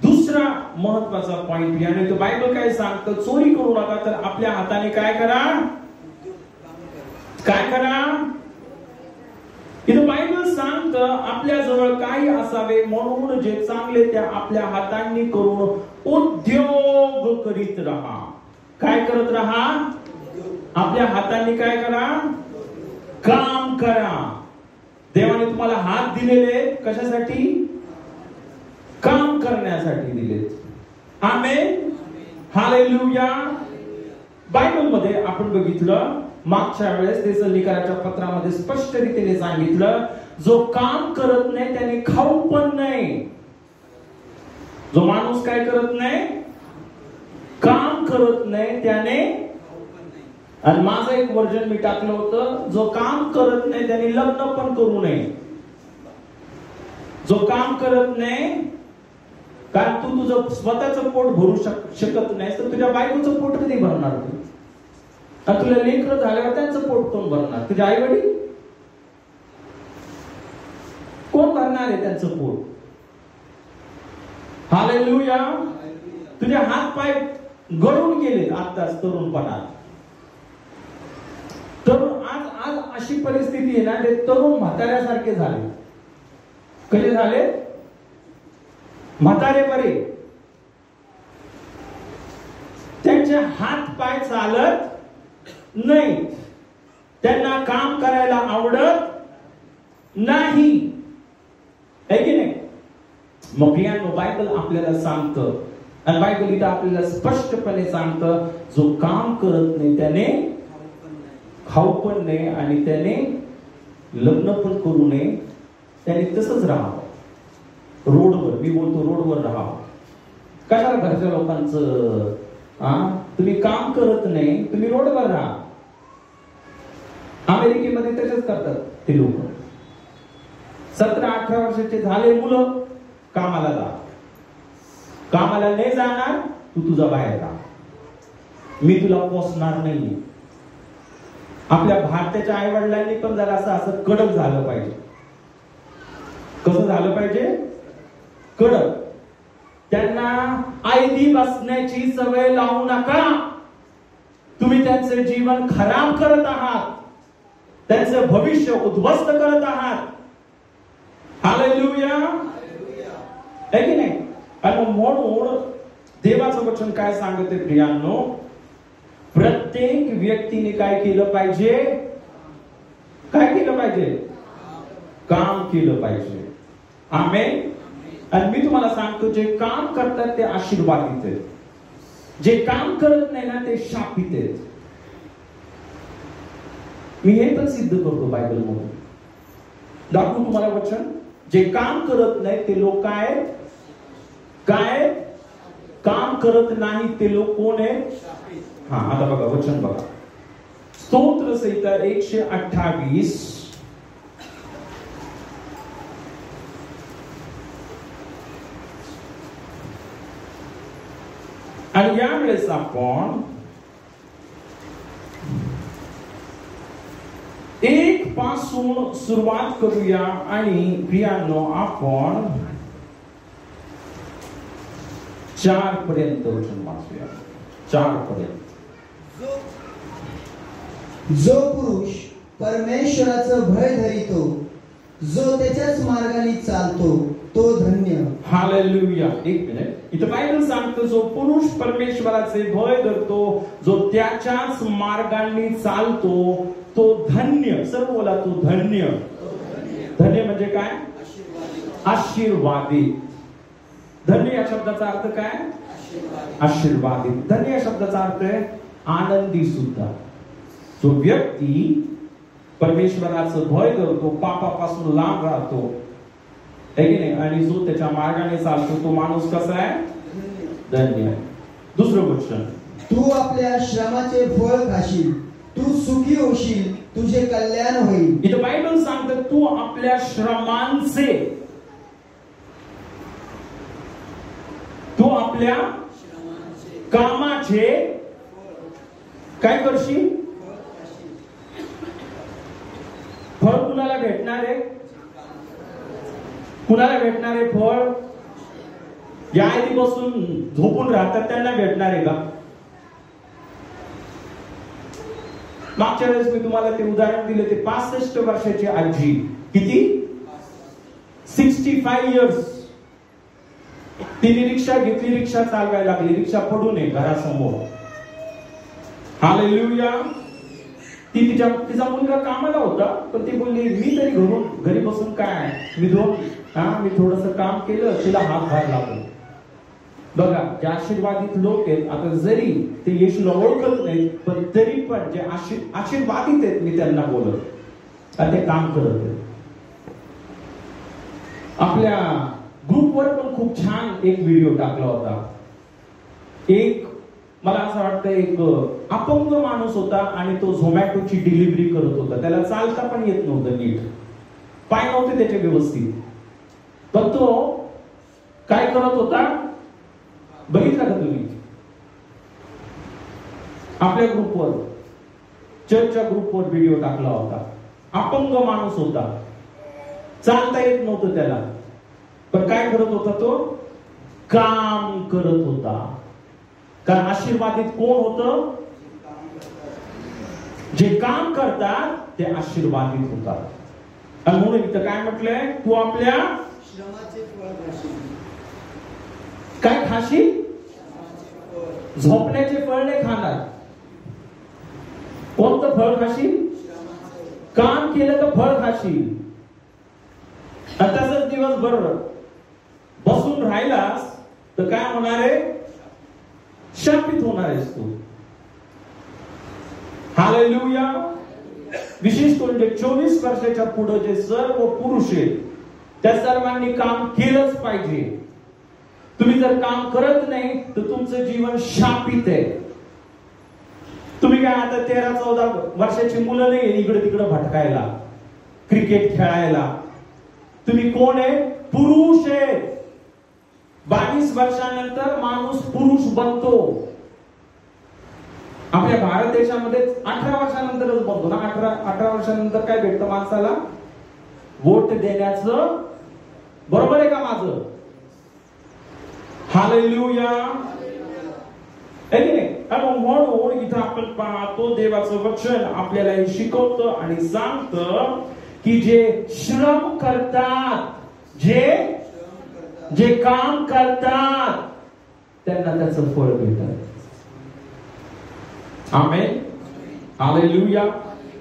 दुसरा महत्वाचा पॉइंट याने तो बायबल काय सांगतं? चोरी करू नका, तर आपल्या हाताने काय करा? इथं बायबल सांगतं आपल्याजवळ काही असावे, म्हणून जे चांगले त्या आपल्या हातांनी करून उद्योग करीत राहा. काय करत राहा? आपल्या हातांनी काय करा? काम करा. देवाने तुम्हाला हात दिलेले कशासाठी? काम करण्यासाठी दिले. आमेन. हालेलुया. बायबल मध्ये आपण बघितलं मागच्या वेळेस थेसलोनिकराच्या पत्रामध्ये स्पष्ट रीतीने सांगितलं, जो काम करत नाही त्याने खाऊ पण नाही. जो माणूस काय करत नाही? काम करत नाही त्याने. आणि माझं एक वर्जन मी टाकलं होतं, जो काम करत नाही त्याने लग्न पण करू नये. जो काम करत नाही, कारण तू तुझं स्वतःचं पोट भरू शकत नाही, तर तुझ्या बायकोचं पोट कधी भरणार तू? आणि तुला लेकरं झाल्यावर त्यांचं पोट कोण भरणार? तुझे आई वडील? कोण भरणार आहे त्यांचं पोट? हालेलुया. तुझे हात पाय गळून गेले आताच तरुणपणात. तर आज अशी परिस्थिती आहे ना, ते तरुण म्हाताऱ्यासारखे झाले. कसे झाले? म्हातारे बरे. त्यांचे हात पाय चालत नाही, त्यांना काम करायला आवडत नाही, है की नाही? मग बायबल आपल्याला सांगतं, आणि बायबल इथं आपल्याला स्पष्टपणे सांगतं, जो काम करत नाही त्याने खाऊ पण नाही आणि त्याने लग्न पण करू नये. त्याने तसंच राहावं. रोडवर, मी बोलतो रोडवर राहावं. कशाला घरच्या लोकांचं? तुम्ही काम करत नाही, तुम्ही रोडवर राहा. अमेरिकेमध्ये तसेच करतात ते लोक. 17-18 वर्षाचे झाले मुलं कामाला जा. कामाला नाही जाणार, तू तुझा बाहेर राहा, मी तुला पोसणार नाही. आपल्या भारताच्या आई वडिलांनी पण जरा असं कडक झालं पाहिजे. कसं झालं पाहिजे? कडक. त्यांना आयदी बसण्याची सवय लावू नका. तुम्ही त्यांचे जीवन खराब करत आहात, त्यांचं भविष्य उद्ध्वस्त करत आहात. हालेलुया, आहे की नाही? आणि म्हणून देवाचं वचन काय सांगते प्रियांनो, प्रत्येक व्यक्तीने काय केलं पाहिजे? काय केलं पाहिजे? काम केलं पाहिजे. आमेन. आणि मी तुम्हाला सांगतो, जे काम करतात ते आशीर्वादित आहेत, जे काम करत नाही ना ते शापित आहेत. मी हे पण सिद्ध करतो बायबल मधून. दाखवू तुम्हाला वचन. जे काम करत नाही ते लोक काय काय काम करत नाही ते लोक कोण आहेत? हा, आता बघा वचन बघा. स्तोत्र संहिता 128 आणि यावेळेस आपण 1 पासून सुरुवात करूया आणि प्रियांनो आपण 4 पर्यंत वचन वाचूया. 4 पर्यंत. जो पुरुष परमेश्वराचं भय धरितो, जो त्याच्याच मार्गाने चालतो, तो धन्य. हालेलुया. एक मिनिट. इथं बायबल सांगतो, जो पुरुष परमेश्वराचे भय धरतो, जो त्याच्याच मार्गाने चालतो, तो धन्य. सर्व बोला, तो धन्य. धन्य म्हणजे काय? आशीर्वादित. धन्य या शब्दाचा अर्थ काय? आशीर्वादित. धन्य या शब्दाचा अर्थ आहे आनंदी सुद्धा. जो व्यक्ती परमेश्वराचं भय करतो, पापापासून लांब राहतो, है की नाही, आणि जो त्याच्या मार्गाने चालतो, तो माणूस कसा आहे? धन्य. दुसरं वचन. तू आपल्या श्रमाचे फळ खाशील, तू सुखी होशील, तुझे कल्याण होईल. इथं बायबल सांगतं, तू आपल्या श्रमांचे, तू आपल्या कामाचे काय करशील? फळ कुणाला भेटणार आहे? कुणाला भेटणार आहे फळ? या आधी बसून झोपून राहतात त्यांना भेटणार आहे का? मागच्या वेळेस मी तुम्हाला ते उदाहरण दिलं, ते 65 वर्षाची आजी. किती? 65 इयर्स. तिने रिक्षा घेतली, रिक्षा चालवायला लागली, रिक्षा पडू नये घरासमोर. हालेलुया. तिचा मुलगा कामाला होता, पण ती बोलली, मी तरी घरी बसून काय, मी थोडस काम केलं, तिला हात भार लागलो. बघा, जे आशीर्वादित लोक आहेत, आता जरी ते येशूला ओळखत नाहीत, पण तरी पण जे आशीर्वादित आहेत, मी त्यांना बोलत आणि ते काम करत आहेत. आपल्या ग्रुपवर पण खूप छान एक व्हिडिओ टाकला होता. एक मला असं वाटतं, एक अपंग माणूस होता आणि तो झोमॅटोची डिलिव्हरी करत होता. त्याला चालता पण येत नव्हतं नीट, पाय नव्हते त्याचे व्यवस्थित, पण तो काय करत होता बघितला का तुम्ही? आपल्या ग्रुपवर, चर्चच्या ग्रुपवर व्हिडिओ टाकला होता. अपंग माणूस होता, चालता येत नव्हतं त्याला, पण काय करत होता? तो काम करत होता. कारण आशीर्वादित कोण होतं? जे काम करतात ते आशीर्वादित होतात. आणि म्हणून इथं काय म्हटलंय? तू आपल्या श्रमाचे फळ खाशील. काय खाशील? झोपण्याचे फळ नाही खाणार. कोणतं फळ खाशील? काम केलं तर फळ खाशील. तसंच दिवसभर बसून राहिलास तर काय होणार आहे? शापित होणार आहेस तू. हालेलुया. विशेष करून जे 24 वर्षाच्या पुढे जे सर्व पुरुष आहेत, त्या सर्वांनी काम केलंच पाहिजे. तुम्ही जर काम करत नाही तर तुमचं जीवन शापित आहे. तुम्ही काय आता 13-14 वर्षाची मुलं नाही इकडे तिकडे भटकायला, क्रिकेट खेळायला. तुम्ही कोण आहे? पुरुष आहे. 22 वर्षानंतर माणूस पुरुष बनतो. आपल्या भारत देशामध्ये 18 वर्षानंतरच बनतो ना. 18 वर्षानंतर काय भेटतं माणसाला? वोट देण्याचं. बरोबर आहे का माझं? हालेलुया. म्हणून इथं आपण पाहतो देवाचं वचन आपल्याला हे शिकवतं आणि सांगतं की जे श्रम करतात, जे काम करतात त्यांना त्याचं फळ भेटत. आमेन. हालेलुया.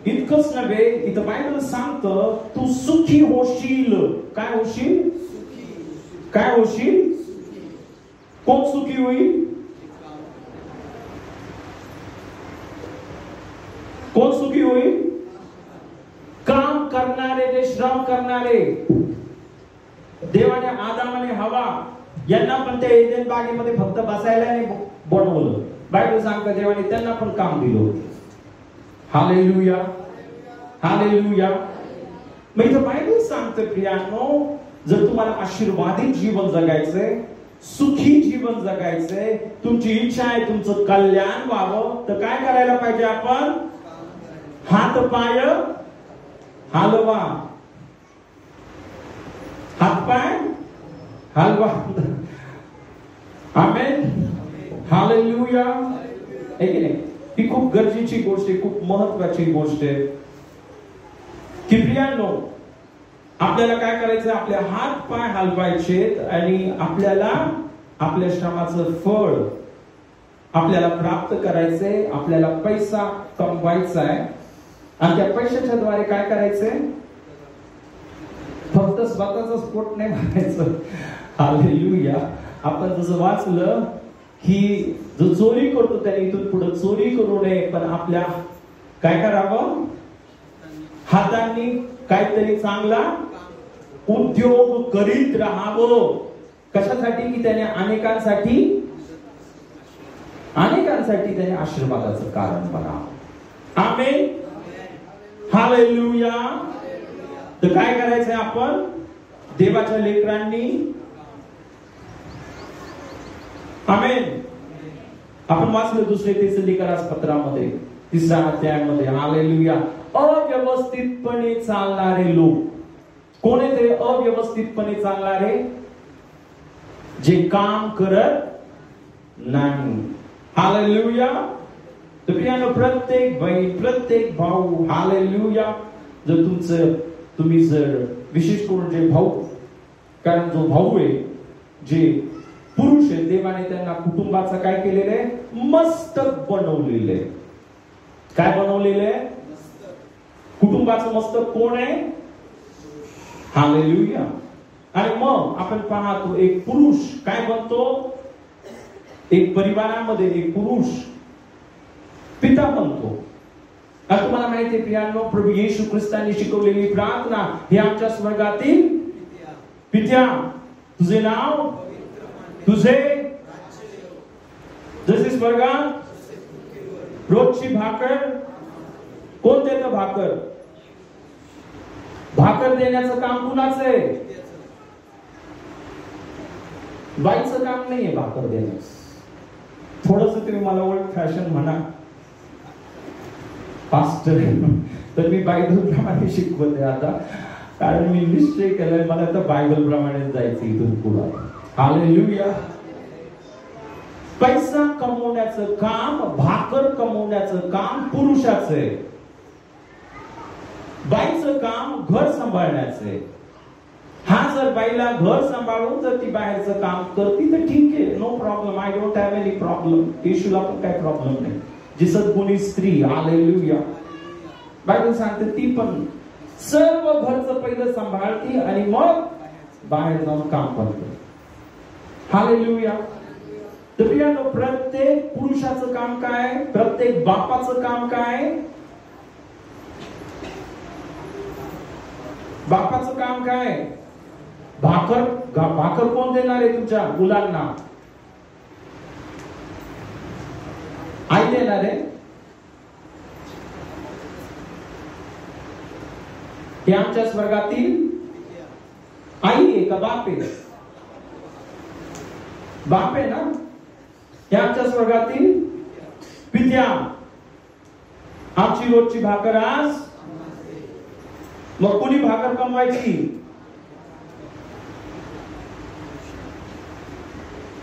इतकंच नव्हे, इथं बायबल सांगतं तू सुखी होशील. काय होशील? काय होशील? कोण सुखी होईल? कोण सुखी होईल? काम करणारे, जे श्रम करणारे. देवाने आदाम आणि हवा यांना पण त्या एदेन बागेमध्ये फक्त बसायला नाही बनवलं. बायबल सांगतं देवाने त्यांना पण काम दिलं. हालेलुया. हालेलुया. मग इथं बायबल सांगतं प्रियांनो, जर तुम्हाला आशीर्वादित जीवन जगायचंय, सुखी जीवन जगायचंय, तुमची इच्छा आहे तुमचं कल्याण व्हावं, तर काय करायला पाहिजे? आपण हात पाय हलवा. हात पाय हलवा. आमेन. हालेलुया. आहे की नाही? ही खूप गरजेची गोष्ट आहे, खूप महत्वाची गोष्ट आहे की प्रियांनो, आपल्याला काय करायचं? आपले हात पाय हलवायचे आणि आपल्याला आपल्या श्रमाचं फळ आपल्याला प्राप्त करायचंय. आपल्याला पैसा कमवायचा आहे आणि त्या पैशाच्या द्वारे काय करायचंय? फक्त स्वतःच पोट नाही भरायचं. हालेलुया. आपण जसं वाचलं की जो चोरी करतो त्याने इथून पुढे चोरी करू नये, पण आपल्या काय करावं? हातांनी काहीतरी चांगला उद्योग करीत राहावं. कशासाठी? की त्याने अनेकांसाठी त्याने आशीर्वादाचं कारण बनावं. आमेन. हालेलुया. तर काय करायचंय आपण देवाच्या लेकरांनी? आमेन. आपण वाचलं दुसरे तेसलोनिकरास पत्रामध्ये 3 अध्यायामध्ये. हालेलुया. अव्यवस्थितपणे चालणारे लोक. कोण आहे ते अव्यवस्थितपणे चालणारे? जे काम करत नाही. हालेलुया. तर प्रियानो, प्रत्येक बहीण, प्रत्येक भाऊ, हालेलुया, जर तुम्ही जर विशेष करून जे भाऊ, कारण जो भाऊ आहे, जे पुरुष आहे, देवाने त्यांना कुटुंबाचं काय केलेलं आहे? मस्तक बनवलेलं आहे. काय बनवलेलं आहे? कुटुंबाचं मस्तक कोण आहे? हालेलुया. आणि मग आपण पाहतो एक पुरुष काय बनतो? एक परिवारामध्ये एक पुरुष पिता बनतो. आता तुम्हाला माहिती आहे प्रियांनो, प्रभू येशू ख्रिस्तांनी शिकवलेली प्रार्थना ही आमच्या स्वर्गातील पित्या, तुझे नाव, तुझे जसे स्वर्गात रोजची भाकर. कोण देतं भाकर? भाकर देण्याचं काम कुणाचं आहे? बाईचं काम नाहीये भाकर देणं. थोडस तुम्ही मला ओल्ड फॅशन म्हणा पास्टर, तर मी बायबल प्रमाणे शिकवते आता, कारण मी निश्चय केलंय मला तर बायबल प्रमाणे जायचं इथून पुढे. हालेलुया. पैसा कमवण्याचं काम, भाकर कमवण्याचं काम पुरुषाचं आहे. बाईचं काम घर सांभाळण्याचं आहे. हा जर बाईला घर सांभाळून जर ती बाहेरचं काम करते तर ठीक आहे, no problem. I don't have any problem. येशूला पण काही प्रॉब्लेम नाही. जी सद्गुणी स्त्री, हालेलुया, बायबल सांगते ती पण सर्व घरचं पहिलं सांभाळती आणि मग बाहेर जाऊन काम करते. हालेलुया. तर प्रियांनो, प्रत्येक पुरुषाचं काम काय? प्रत्येक बापाचं काम काय? बापाचं काम काय? भाकर कोण देणार आहे तुमच्या मुलांना? आई देणार आहे. हे आमच्या स्वर्गातील आई आहे का बाप आहे? बाप आहे ना. हे आमच्या स्वर्गातील पित्या. आमची रोजची भाकर आज. मग कुणी भाकर कमवायची?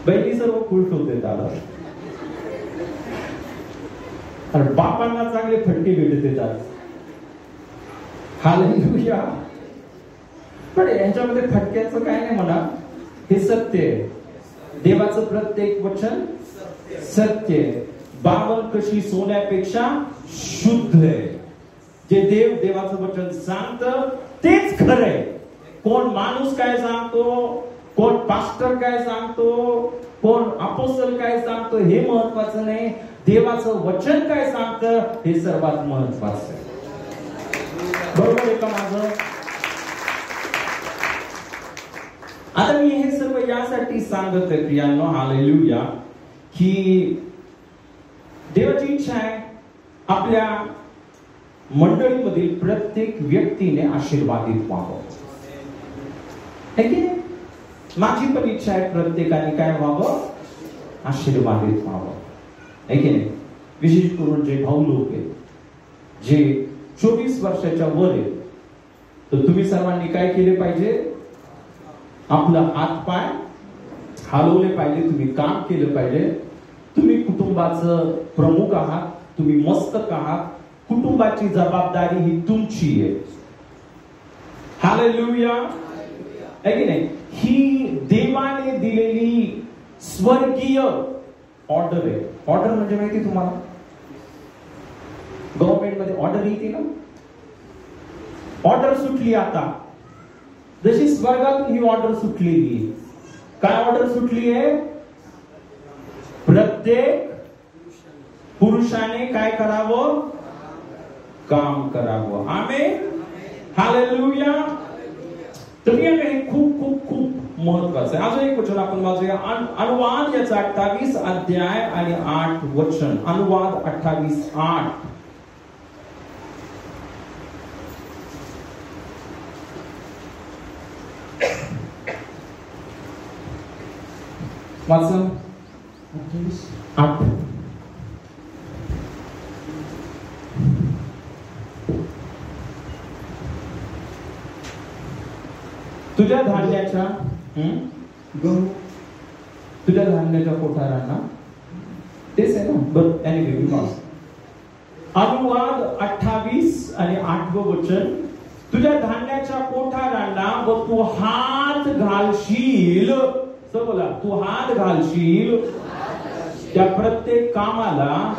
बहिणी सर्व खुश होते त्याला, आणि बापांना चांगले फटके भेटते त्यात. हालेलुया. पण यांच्यामध्ये फटक्याचं काय नाही म्हणा, हे सत्य आहे. देवाचं प्रत्येक वचन सत्य आहे. बावन कशी सोन्यापेक्षा शुद्ध आहे. जे देवाचं वचन सांगतं तेच खरं आहे. कोण माणूस काय सांगतो, कोण पास्टर काय सांगतो, कोण अपोस्टल काय सांगतो हे महत्वाचं नाही. देवाचं वचन काय सांगतं हे सर्वात महत्वाचं आहे. बरोबर आहे का माझं? आता मी हे सर्व यासाठी सांगत आहे प्रियांनो, हालेलुया, की देवाची इच्छा आहे आपल्या मंडळीमधील प्रत्येक व्यक्तीने आशीर्वादित व्हावं. है की नाही? माझी पण इच्छा आहे प्रत्येकाने काय व्हावं, आशीर्वादित व्हावं. है की नाही? विशेष करून जे भाऊ लोक आहेत, जे 24 वर्षाच्या वर आहेत, तर तुम्ही सर्वांनी काय केले पाहिजे? आपला हात पाय हलवले पाहिजे, तुम्ही काम केलं पाहिजे. तुम्ही कुटुंबाचं प्रमुख आहात, तुम्ही मस्तक आहात. कुटुंबाची जबाबदारी ही तुमची आहे. हालेलुया. आहे की नाही? ही देवाने दिलेली स्वर्गीय ऑर्डर आहे. ऑर्डर म्हणजे माहिती तुम्हाला, गव्हर्नमेंट मध्ये ऑर्डर येते ना, ऑर्डर सुटली आता, जशी स्वर्गातून ही ऑर्डर सुटलेली आहे. काय ऑर्डर सुटली आहे? प्रत्येक पुरुषाने काय करावं? काम करावं. आमेन. हालेलुया. तर हे खूप खूप खूप महत्वाचं आहे. अजून एक वचन आपण वाचूया. अनुवाद याचा 28 अध्याय आणि 8 वचन. अनुवाद 28:8. वाचन 8. तुझ्या धान्याच्या तुझ्या धान्याच्या कोठारांना, तेच आहे ना, बरं. अनुवाद 28 आणि 8 वचन. तुझ्या धान्याच्या कोठारांना व तू हात घालशील, बोला, तू हात घालशील त्या प्रत्येक कामाला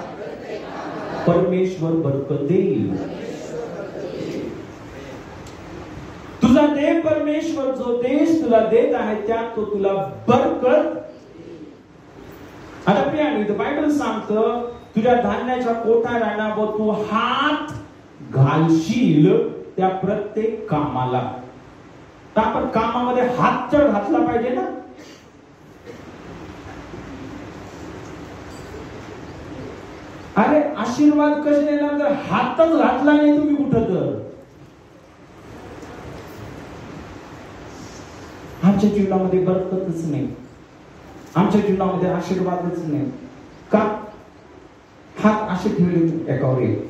परमेश्वर बरकत देईल. तुझा देव परमेश्वर जो देश तुला देत आहे त्यात तो तुला बरकत. आता प्रियांनो, बायबल सांगतं तुझ्या धान्याच्या कोठारांना व तू हात घालशील त्या प्रत्येक कामाला. तर आपण कामामध्ये हात तर घातला पाहिजे ना. अरे आशीर्वाद कसे येणार जर हातच घातला नाही तुम्ही कुठं? तर आमच्या जीवनामध्ये बरकतच नाही, आमच्या जीवनामध्ये आशीर्वादच नाही. का? हात असे ठेवले एकावर एक.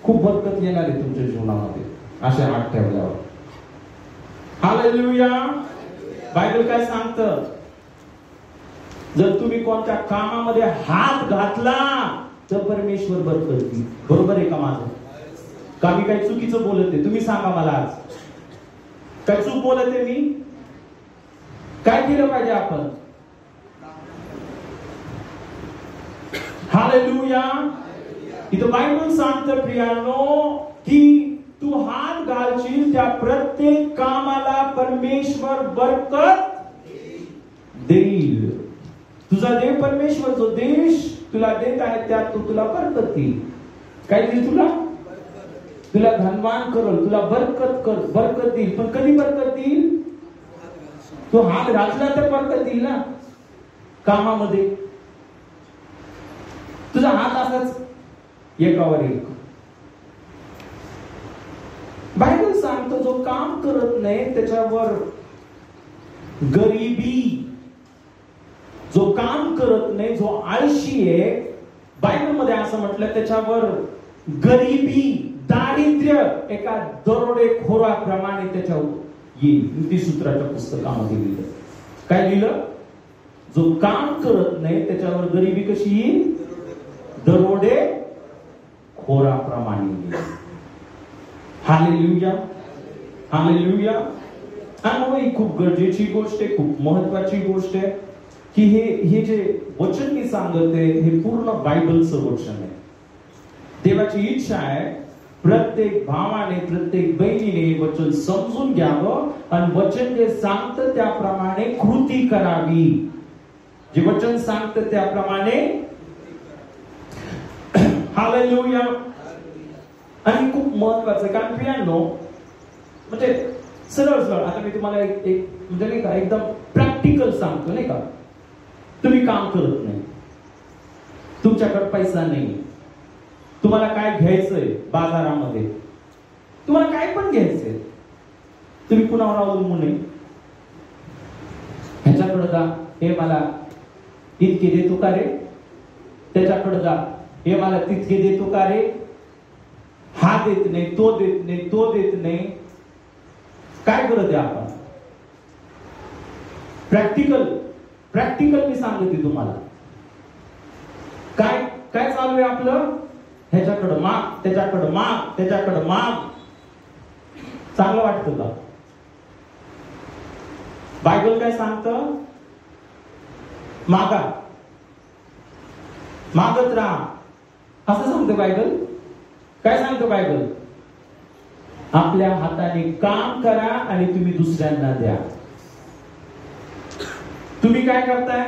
खूप बरकत येणार आहे तुमच्या जीवनामध्ये असे हात ठेवल्यावर. हालेलुया. बायबल काय सांगतं? जर तुम्ही कोणत्या कामामध्ये हात घातला तर परमेश्वर बरकत देईल. बरोबर आहे का माझं? का मी काही चुकीचं बोलत आहे? तुम्ही सांगा मला आज. काय चूक बोलत आहे मी? काय केलं पाहिजे आपण? हालेलुया. इथं बायबल सांगतं प्रियांनो की तू हात घालशील त्या प्रत्येक कामाला परमेश्वर बरकत देईल. तुझा देव परमेश्वर जो देश तुला देत आहे त्यात तो तुला बरकत देईल. काय देईल तुला? तुला धनवान करल, तुला बरकत देईल. पण कधी बरकत देईल? तो हात घातला तर बरकत देईल ना कामामध्ये. तुझा हात असाच एकावर एक. बायबल सांगतो जो काम करत नाही त्याच्यावर गरिबी, जो काम करत नाही, जो आळशी आहे, बायबल मध्ये असं म्हटलं त्याच्यावर गरिबी, दारिद्र्य एका दरोडेखोराप्रमाणे त्याच्यावर येईल. नीतिसूत्राच्या पुस्तकामध्ये लिहिलं. काय लिहिलं? जो काम करत नाही त्याच्यावर गरिबी कशी येईल? दरोडेखोराप्रमाणे येईल. Hallelujah, hallelujah. आणि ही खूप गरजेची गोष्ट आहे, खूप महत्वाची गोष्ट आहे की हे जे वचन मी सांगते हे पूर्ण बायबलचं वचन आहे. देवाची इच्छा आहे प्रत्येक भावाने, प्रत्येक बहिणीने वचन समजून घ्यावं आणि वचन जे सांगतं त्याप्रमाणे कृती करावी. जे वचन सांगतं त्याप्रमाणे. हालेलुया. आणि खूप महत्वाचं आहे कारण प्रियांनो, म्हणजे सरळ सरळ आता मी तुम्हाला एक म्हणजे नाही का एकदम प्रॅक्टिकल सांगतो नाही का. तुम्ही काम करत नाही, तुमच्याकडे पैसा नाही, तुम्हाला काय घ्यायचंय बाजारामध्ये, तुम्हाला काय पण घ्यायचंय, तुम्ही कुणावर अवलंबून नाही. ह्याच्याकडे जा, हे मला इतके देतो का रे, त्याच्याकडे जा, हे मला तितके देतो का रे, हा देत नाही, तो देत नाही, तो देत नाही. काय करत आहे आपण? प्रॅक्टिकल मी सांगते तुम्हाला. काय काय चालू आहे आपलं? ह्याच्याकडे माग, त्याच्याकडे माग, त्याच्याकडे माग. चांगलं वाटतं का? बायबल काय सांगतं? मागा, मागत राहा असं सांगतं बायबल. काय सांगतं बायबल? आपल्या हाताने काम करा आणि तुम्ही दुसऱ्यांना द्या. तुम्ही काय करताय?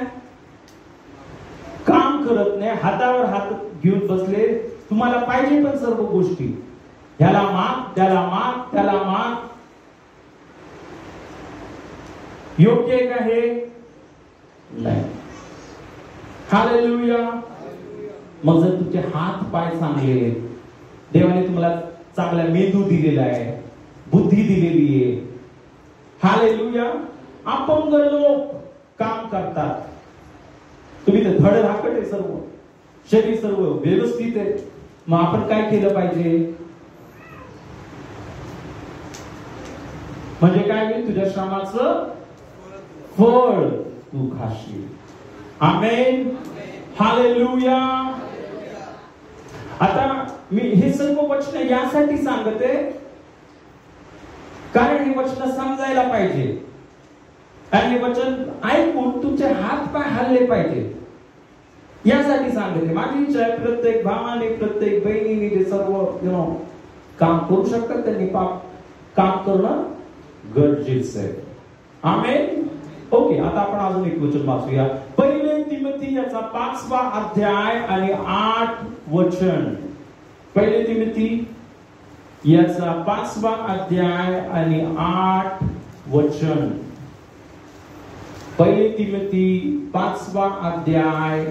काम करत नाही, हातावर हात घेऊन बसले. तुम्हाला पाहिजे पण सर्व गोष्टी, ह्याला माग, त्याला माग, त्याला माग. योग्य आहे का हे? नाही. हालेलुया. मग जर तुमचे हात पाय चांगले, देवाने तुम्हाला चांगला मेंदू दिलेला आहे, बुद्धी दिलेली आहे. हालेलुया. अपंग लोक काम करतात. तुम्ही तर धडधाकट आहे, सर्व शरीर सर्व व्यवस्थित आहे. मग आपण काय केलं पाहिजे? म्हणजे काय होईल? तुझ्या श्रमाचं फळ तू खाशील. आमेन. हालेलुया. आता मी हे सर्व वचन यासाठी सांगते कारण हे वचन समजायला पाहिजे आणि हे वचन ऐकून तुमचे हात पाय हल्ले पाहिजे यासाठी सांगते. माझी इच्छा आहे प्रत्येक भावाने, प्रत्येक बहिणीने जे सर्व काम करू शकतात त्यांनी काम करणं गरजेचं आहे. आमेन. ओके, आता आपण अजून एक वचन वाचूया. पहिले तिमोथी याचा 5वा अध्याय आणि 8 वचन. पहिले तिमोथी याचा 5वा अध्याय आणि 8 वचन. पहिले तिमोथी 5वा अध्याय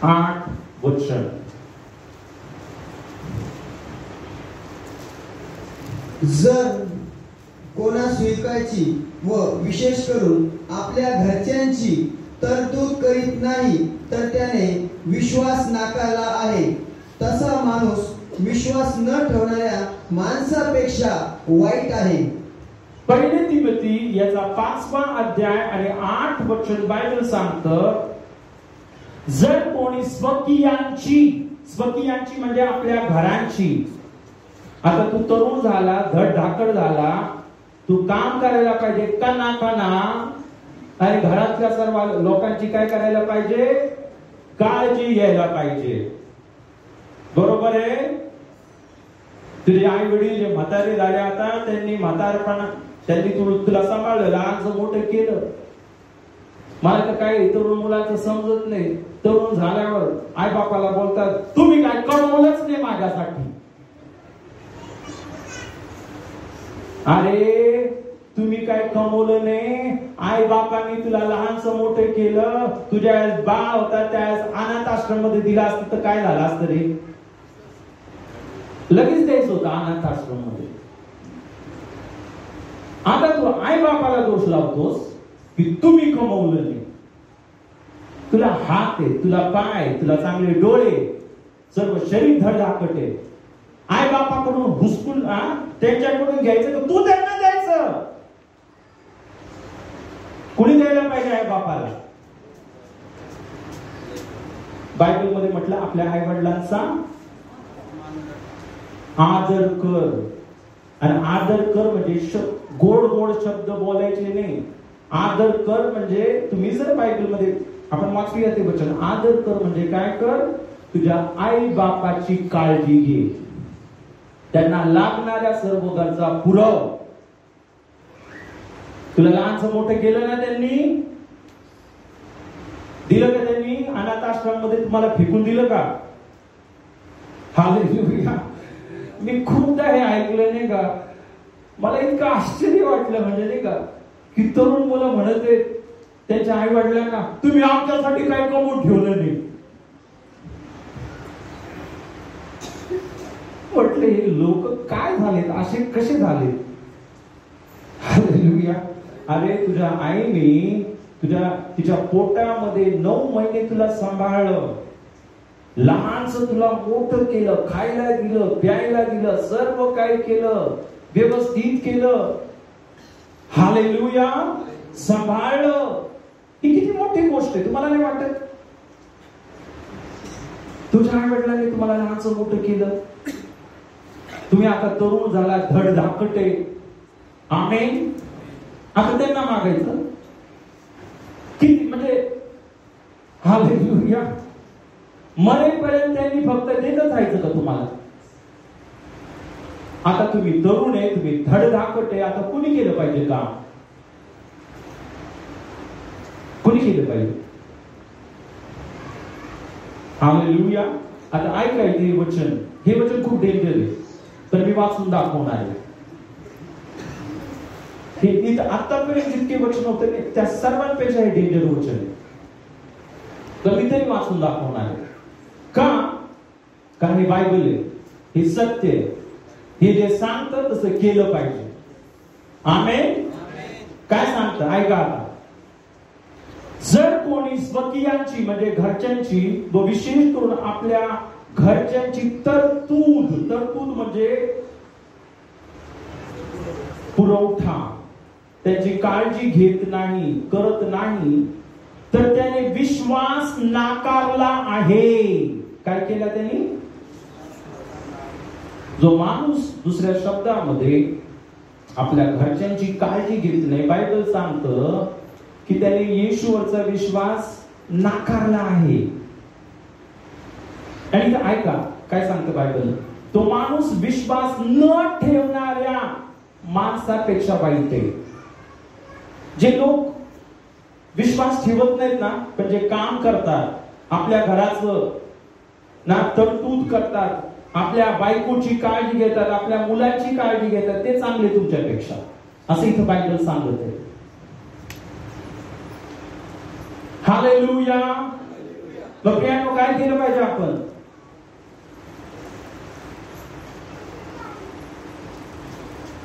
8 वचन. जर कोणास विकायची व विशेष करून आपल्या घरच्यांची तरतूद करीत नाही तर त्याने विश्वास नाकारला आहे. तसा माणूस विश्वास न ठेवणाऱ्या माणसापेक्षा वाईट आहे. पहिले तिमोथी याचा 5वा अध्याय आणि 8 वचन बायबल सांगतं, जर कोणी स्वकीयांची म्हणजे आपल्या घरांची. आता तू तरुण झाला, धडधाकड झाला, तू काम करायला पाहिजे कना आणि घरातल्या सर्व लोकांची काय करायला पाहिजे? काळजी घ्यायला पाहिजे. बरोबर आहे? तुझे आई वडील जे म्हातारे झाले आता, त्यांनी म्हातारपणा त्यांनी तुला सांभाळलं, लहानचं मोठं केलं. मला तर काय तरुण मुलाचं समजत नाही. तरुण झाल्यावर आई बापाला बोलतात, तुम्ही काय कमवलंच नाही माझ्यासाठी. अरे तुम्ही काय कमवलं नाही, आई बापांनी तुला लहानचं मोठं केलं. तुझ्या बाळ होता त्यावेळेस अनाथ आश्रम मध्ये दिला असतं तर काय झालं असतं रे? लगेच द्यायचं होतं अनाथ आश्रम मध्ये. आता तू आई बापाला दोष लावतोस की तुम्ही कमवलं नाही. तुला हात आहे, तुला पाय, तुला चांगले डोळे, सर्व शरीर धडधाकट आहे. आई बापाकडून हुसकून त्यांच्याकडून घ्यायचं तर तू त्यांना द्यायचं. कुणी द्यायला पाहिजे आई बापाला? बायबल मध्ये म्हटलं आपल्या आई वडिलांचा आदर कर. आणि आदर कर म्हणजे गोड गोड शब्द बोलायचे नाही. आदर कर म्हणजे तुम्ही जर बायबल मध्ये आपण वाचूया ते वचन, आदर कर म्हणजे काय कर? तुझ्या आई बापाची काळजी घे, त्यांना लागणाऱ्या सर्व गरजा पुरव. तुला लहानचं मोठं केलं ना त्यांनी, दिलं का त्यांनी? अनाथ आश्रमामध्ये तुम्हाला फेकून दिलं का? हालेलुया. मी खूपदा हे ऐकलं नाही का, मला इतकं आश्चर्य वाटलं म्हणजे नाही का, की तरुण मुलं म्हणत आहेत त्यांच्या आई वडिलांना, तुम्ही आमच्यासाठी काय कमवून ठेवलं नाही. म्हटले हे लोक काय झालेत, असे कसे झाले? हालेलुया. अरे तुझ्या आईने तिच्या पोटामध्ये 9 महिने तुला सांभाळलं, लहानचं तुला मोठं केलं, खायला दिलं, प्यायला दिलं, सर्व काही केलं, व्यवस्थित केलं. हालेलुया. सांभाळलं. ही किती मोठी गोष्ट आहे, तुम्हाला नाही वाटत? तुझ्या आई वडिलांनी तुम्हाला लहानचं मोठं केलं, तुम्ही आता तरुण झाला, धडधाकट आहे. आमेन. आता त्यांना मागायचं किती म्हणजे हालेलुया. मरेपर्यंत त्यांनी फक्त देतच राहायचं का तुम्हाला? आता तुम्ही तरुण आहे, तुम्ही धडधाकट आहे, आता कुणी केलं पाहिजे काम? कुणी केलं पाहिजे? हालेलुया. आता ऐकायचं हे वचन, हे वचन खूप डेंजर आहे, तर मी वाचून दाखवणार आहे. हे आतापर्यंत जितके वचन होते त्या सर्वांपेक्षा हे डेंजर वचन आहे, तर मी तरी वाचून दाखवणार आहे. का? कारण हे बायबल आहे, हे सत्य आहे. हे जे सांगतं तसं केलं पाहिजे. आमेन. काय सांगतं ऐका आता. जर कोणी स्वकीयांची म्हणजे घरच्यांची व विशेष करून आपल्या घरच्यांची तरतूद म्हणजे पुरवठा त्याची काळजी घेत नाही, करत नाही, तर त्याने विश्वास नाकारला आहे. काय केला त्यांनी? जो माणूस दुसऱ्या शब्दामध्ये आपल्या घरच्यांची काळजी घेत नाही, बायबल सांगतं की त्याने येशूवरचा विश्वास नाकारला आहे. आणि ऐका काय सांगतं बायबल, तो माणूस विश्वास न ठेवणाऱ्या माणसापेक्षा वाईट आहे. जे लोक विश्वास ठेवत नाहीत ना, म्हणजे काम करतात, आपल्या घराचं ना तरतूद करतात, आपल्या बायकोची काळजी घेतात, आपल्या मुलाची काळजी घेतात, ते चांगले तुमच्यापेक्षा, असं इथं बायबल सांगत आहे. हालेलुया. मग काय केलं पाहिजे आपण?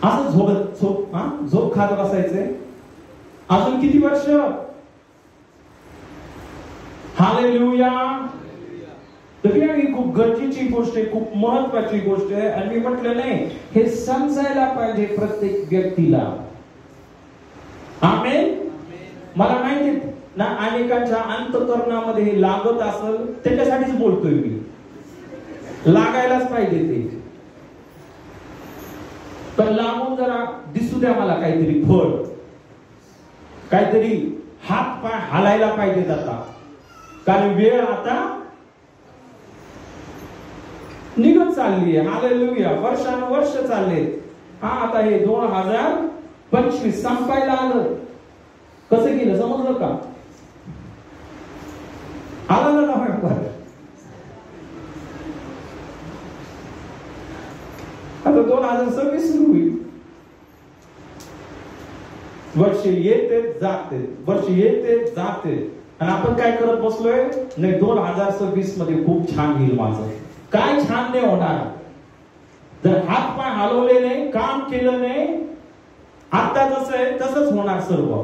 असं झोप खात बसायचंय अजून किती वर्ष? हालेलुया. तर ही खूप गरजेची गोष्ट आहे, खूप महत्वाची गोष्ट आहे. आणि मी म्हटलं नाही, हे समजायला पाहिजे प्रत्येक व्यक्तीला. आमेन. मला माहिती ना, अनेकांच्या अंतःकरणामध्ये हे लागत असेल, त्याच्यासाठीच बोलतोय मी. लागायलाच पाहिजे ते, पण लागून जरा दिसू द्या मला काहीतरी फळ, काहीतरी हात पाय हालायला पाहिजेत आता, कारण वेळ आता निघत चालली आहे. हालेलुया. वर्षानुवर्ष चालले. आता हे 2025 संपायला आलं. कसं गेलं समजलं का? आलं ना नोव्हेंबर, आता 2026 सुरू होईल. वर्ष येते जाते, वर्ष येते जाते, आणि आपण काय करत बसलोय? नाही, 2026 मध्ये खूप छान येईल माझं. काय छान नाही होणार जर हात पाय हलवले नाही, काम केलं नाही. आता जसं आहे तसंच होणार सर्व.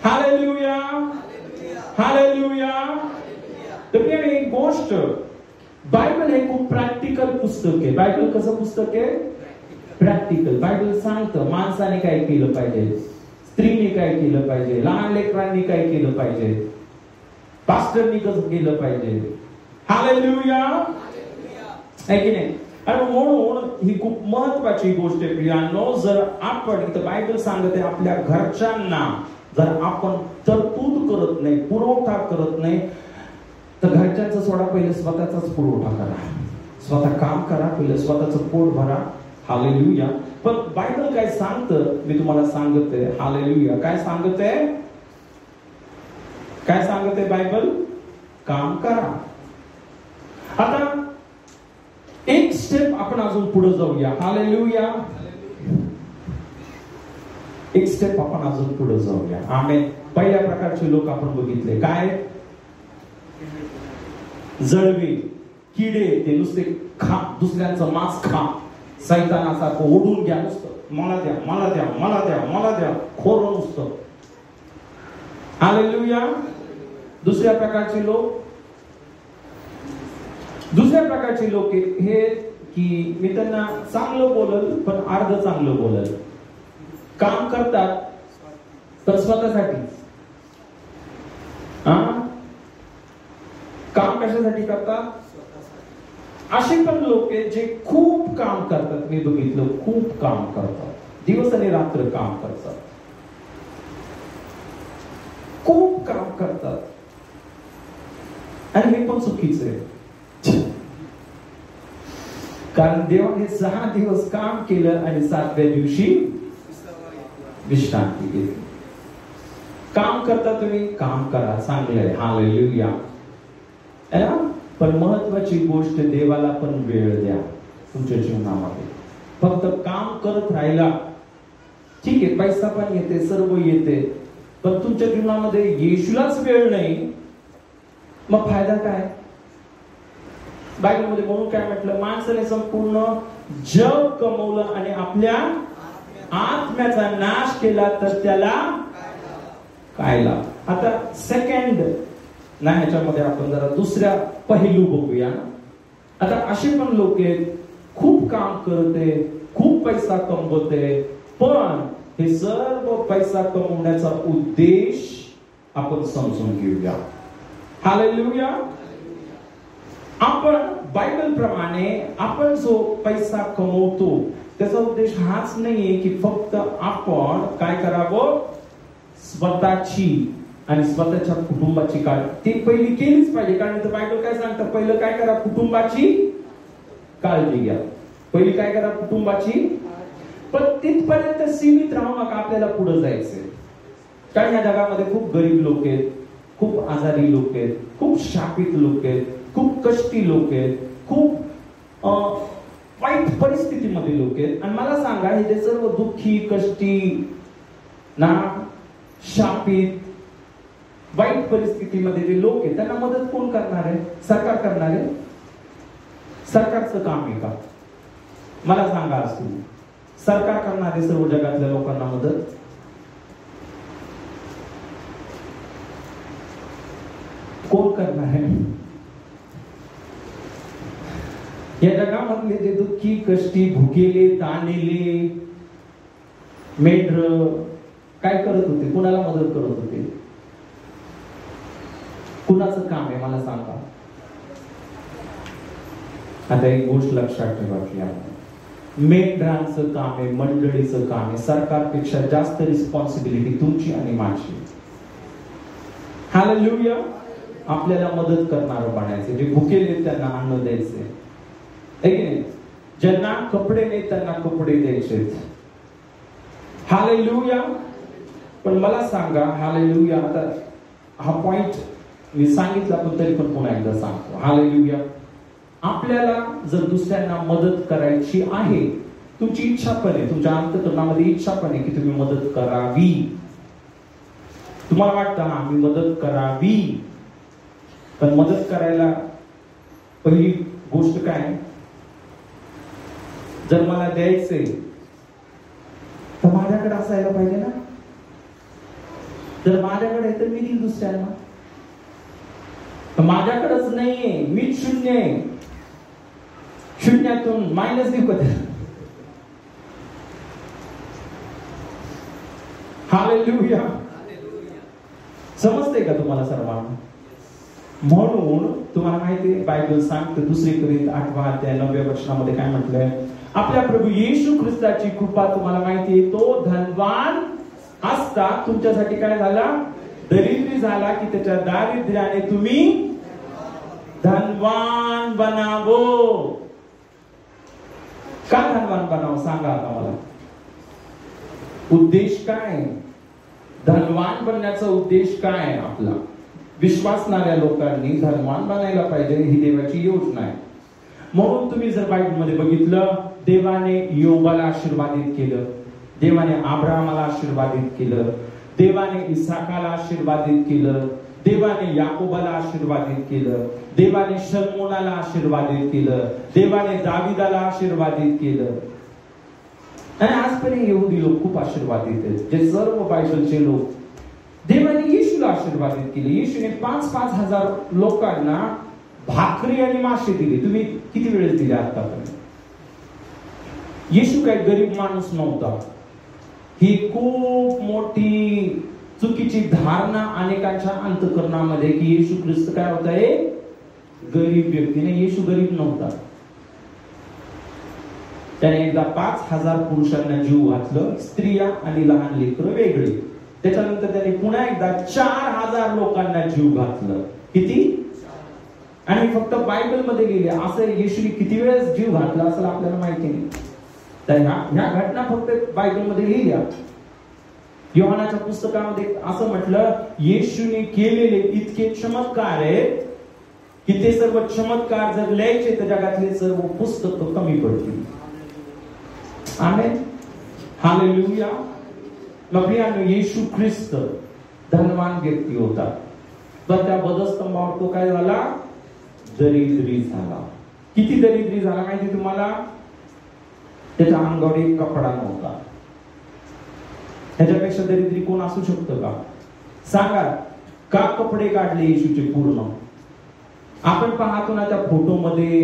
हालेलुया. हालेलुया. तर एक गोष्ट, बायबल हे खूप प्रॅक्टिकल पुस्तक आहे. बायबल कसं पुस्तक आहे? प्रॅक्टिकल. बायबल सांगतं माणसाने काय केलं पाहिजे, स्त्रीने काय केलं पाहिजे, लहान लेकरांनी काय केलं पाहिजे, पास्टरनी कसं केलं पाहिजे. हालेलुया. आहे की नाही? आणि म्हणून ही खूप महत्वाची गोष्ट आहे प्रियांनो. जर आपण इथं बायबल सांगते आपल्या घरच्यांना जर आपण तरतूद करत नाही, पुरवठा करत नाही, तर घरच्यांचा सोडा, पहिले स्वतःचाच पुरवठा करा. स्वतः काम करा, पहिले स्वतःचं पोट भरा. हालेलुया. पण बायबल काय सांगतं मी तुम्हाला सांगते. हालेलुया. काय सांगते? काय सांगते बायबल? काम करा. आता एक स्टेप आपण अजून पुढे जाऊया. हालेलुया. एक स्टेप आपण अजून पुढे जाऊया. आमेन. पहिल्या प्रकारचे लोक आपण बघितले. काय? जळवे, किडे, ते नुसते खा, दुसऱ्यांचं मांस खा, सैतानासारखं ओढून घ्या, नुसतं मला द्या, मला द्या, मला द्या, मला द्या, खोरं नुसतं. हालेलुया. दुसऱ्या प्रकारचे लोक, दुसऱ्या प्रकारचे लोक हे की मी त्यांना चांगलं बोलल पण अर्ध चांगलं बोलल. काम करतात तर स्वतःसाठी. काम कशासाठी करतात? असे पण लोक आहेत जे खूप काम करतात. मी बघितलं खूप काम करतात, दिवस आणि रात्र काम करतात, खूप काम करतात. आणि हे पण चुकीचं आहे. कारण देवाने 6 दिवस काम केलं आणि 7व्या दिवशी विश्रांती घेतली. काम करता तुम्ही, काम करा, चांगलं आहे. हालेलुया. पण महत्वाची गोष्ट, देवाला पण वेळ द्या तुमच्या जीवनामध्ये. फक्त काम करत राहिला, ठीक आहे, पैसा पण येते, सर्व येते, पण तुमच्या जीवनामध्ये येशूलाच वेळ नाही, मग फायदा काय? बायबलमध्ये म्हणून काय म्हटलं? माणसाने संपूर्ण जग कमवलं आणि आपल्या आत्म्याचा नाश केला तर त्याला काय लाभ? आता सेकंड ना, ह्याच्यामध्ये आपण जरा दुसऱ्या पहिलू बघूया. आता असे पण लोक आहेत, खूप काम करते, खूप पैसा कमवते, पण हे सर्व पैसा कमवण्याचा उद्देश आपण समजून घेऊया. हालेलुया. आपण बायबल प्रमाणे आपण जो पैसा कमवतो त्याचा उद्देश हाच नाहीये की फक्त आपण काय करावं, स्वतःची आणि स्वतःच्या कुटुंबाची काळजी ती पहिली केलीच पाहिजे. कारण इथं बायबल काय सांगतं? पहिलं काय करा? कुटुंबाची काळजी घ्या. पहिली काय करा? कुटुंबाची. पण तिथपर्यंत सीमित राहू नका, आपल्याला पुढे जायचंय. कारण या जगामध्ये खूप गरीब लोक आहेत, खूप आजारी लोक आहेत, खूप शापित लोक आहेत, खूप कष्टी लोक आहेत, खूप वाईट परिस्थितीमध्ये लोक आहेत. आणि मला सांगा, हे जे सर्व दुःखी, कष्टी ना, शापित, वाईट परिस्थितीमध्ये जे लोक आहेत त्यांना मदत कोण करणार आहे? सरकार करणार आहे? सरकारचं काम आहे का? मला सांगा, असू सरकार करणार आहे सर्व जगातल्या लोकांना मदत? कोण करणार आहे? या जगामधले जे दुःखी, कष्टी, भुकेले, ताणलेले मेढ्र काय करत होते? कुणाला मदत करत होते? कुणाचं काम आहे मला सांगा? आता एक गोष्ट लक्षात ठेवा की मेंढरांचं काम आहे, मंडळीचं काम आहे. सरकारपेक्षा जास्त रिस्पॉन्सिबिलिटी तुमची आणि माझी. हालेलुया. आपल्याला मदत करणार बनायचे. जे भुकेले त्यांना अन्न द्यायचे, ज्यांना कपडे नाही त्यांना कपडे द्यायचे. हालेलुया. पण मला सांगा, हालेलुया, आता हा पॉइंट मी सांगितला पण तरी पण पुन्हा एकदा सांगतो. हालेलुया. आपल्याला जर दुसऱ्यांना मदत करायची आहे, तुमची इच्छा पण आहे, तुमच्या अंतःकरणामध्ये इच्छा पण आहे की तुम्ही मदत करावी. तुम्हाला वाटतं हा मी मदत करावी, पण मदत करायला पहिली गोष्ट काय? जर मला द्यायचंय तर माझ्याकडे असायला पाहिजे ना. जर माझ्याकडे आहे तर मी देईल दुसऱ्यांना. माझ्याकडेच नाहीये, मीच शून्य आहे, शून्यातून मायनस देऊ का? हालेलुया. समजते का तुम्हाला सर्वांना? म्हणून तुम्हाला माहिती आहे, बायबल सांगते 2 कोरिंथ 8 अध्याय 9 वचनामध्ये काय म्हटलंय? आपल्या प्रभू येशू ख्रिस्ताची कृपा, तुम्हाला माहिती आहे, तो धनवान असता तुमच्यासाठी काय झाला? दरिद्री झाला, की त्याच्या दारिद्र्याने तुम्ही धनवान बनावो. का धनवान बनावं सांगा आता मला. उद्देश काय? धनवान बनण्याचा उद्देश काय आपला? विश्वासणाऱ्या लोकांनी धनवान बनायला पाहिजे, ही देवाची योजना आहे. म्हणून तुम्ही जर बायबलमध्ये बघितलं, देवाने योबाला आशीर्वादित केलं, देवाने अब्राहमाला आशीर्वादित केलं, देवाने इसाकाला आशीर्वादित केलं, देवाने याकोबाला आशीर्वादित केलं, देवाने शल्मोनाला आशीर्वादित केलं, देवाने दाविदाला आशीर्वादित केलं. आणि आजपर्यंत यहुदी लोक खूप आशीर्वादित आहेत. जे सर्व बायबलचे लोक, देवाने येशूला आशीर्वादित केले. येशूने 5,000 हजार लोकांना भाकरी आणि मासे दिले. तुम्ही किती वेळेस दिले आतापर्यंत? येशू काही गरीब माणूस नव्हता. ही खूप मोठी चुकीची धारणा अनेकांच्या अंतःकरणामध्ये, की येशू ख्रिस्त काय होता? गरीब व्यक्ती. नाही, येशू गरीब नव्हता. त्याने एकदा 5,000 पुरुषांना जीव घातलं, स्त्रिया आणि लहान लेकरं वेगळे. त्याच्यानंतर त्याने पुन्हा एकदा 4,000 लोकांना जीव घातलं. किती? आणि फक्त बायबल मध्ये लिहिले. असं येशूने किती वेळेस जीव घातला असेल आपल्याला माहिती नाही. तर ह्या घटना फक्त बायबल मध्ये लिहिल्या. योहानाच्या पुस्तकामध्ये असं म्हटलं, येशूने केलेले इतके चमत्कार आहेत की ते सर्व चमत्कार जर लिहायचे तर जगातले सर्व पुस्तक कमी पडतील. आमेन. हालेलुया. प्रियांनो, येशू ख्रिस्त धनवान व्यक्ती होता, पण त्या वधस्तंभावर तो काय झाला? दरिद्री झाला. किती दरिद्री झाला माहिती तुम्हाला? त्याच्या अंगावर एक कपडा नव्हता. ह्याच्यापेक्षा दरिद्री कोण असू शकतं का? सांगा. का कपडे काढले येशूचे पूर्ण? आपण पाहतो ना त्या फोटोमध्ये,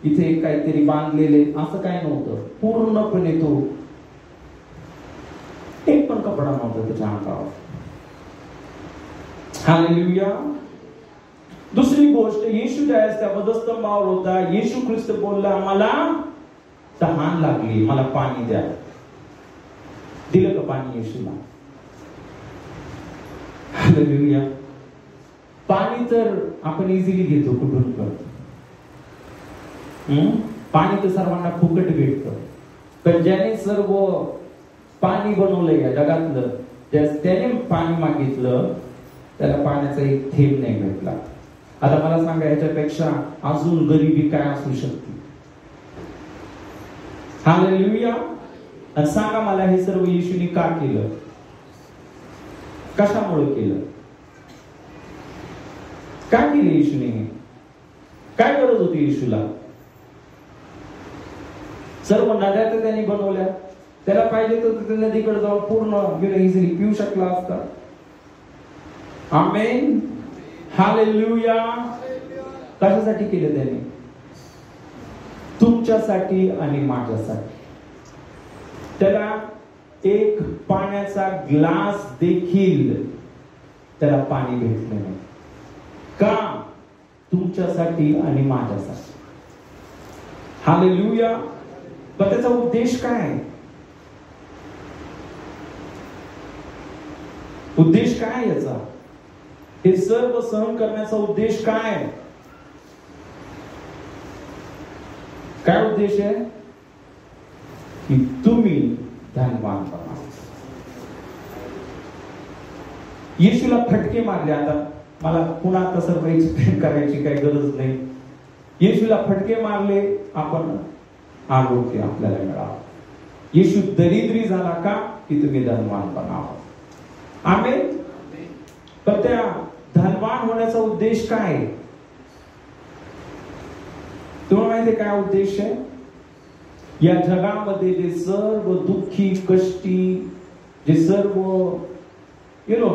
इथे काहीतरी बांधलेले, असं काय नव्हतं. पूर्णपणे तो एक पण कपडा नव्हता त्याच्या अंगावर. हालेलुया. दुसरी गोष्ट, येशू ज्यावेळेस त्या वधस्तंभावर होता, येशू ख्रिस्त बोलला, मला तहान लागली, मला पाणी द्या. दिलं का पाणी येशूला? हालेलुया. पाणी तर आपण इझिली घेतो, कुठून करतो. पाणी तर सर्वांना फुकट भेटतं. पण ज्याने सर्व पाणी बनवलंय या जगातलं, त्याने पाणी मागितलं, त्याला पाण्याचा एक थेंब नाही भेटला. आता मला सांगा, याच्यापेक्षा अजून गरिबी काय असू शकते? हालेलुया. आणि सांगा मला, हे सर्व येशूने का केलं? कशामुळे केलं? काय केलं येशूने? काय गरज होती येशूला? सर्व नद्या तर त्यांनी बनवल्या. त्याला पाहिजे तर नदीकडे जाऊन पूर्ण इझिली पिऊ शकला असता. आमेन. हालेलुया. कशासाठी केलं त्याने? तुमच्यासाठी आणि माझ्यासाठी. त्याला एक पाण्याचा ग्लास देखील त्याला पाणी भेटलं नाही. का? तुमच्यासाठी आणि माझ्यासाठी. हालेलुया. पण त्याचा उद्देश काय? उद्देश काय याचा? हे सर्व सहन करण्याचा उद्देश काय? काय उद्देश आहे? की तुम्ही धनवान बना. येशूला फटके मारले. आता मला पुन्हा आता सर्व एक्सप्लेन करायची काही गरज नाही. येशूला फटके मारले, आपण आरोग्य आपल्याला मिळावं. येशू दरिद्री झाला का? की तुम्ही धनवान बनावं. आमेन. पण त्या धनवान होण्याचा उद्देश काय? तुम्हाला माहिती काय उद्देश आहे? या जगामध्ये जे सर्व दुःखी, कष्टी, जे सर्व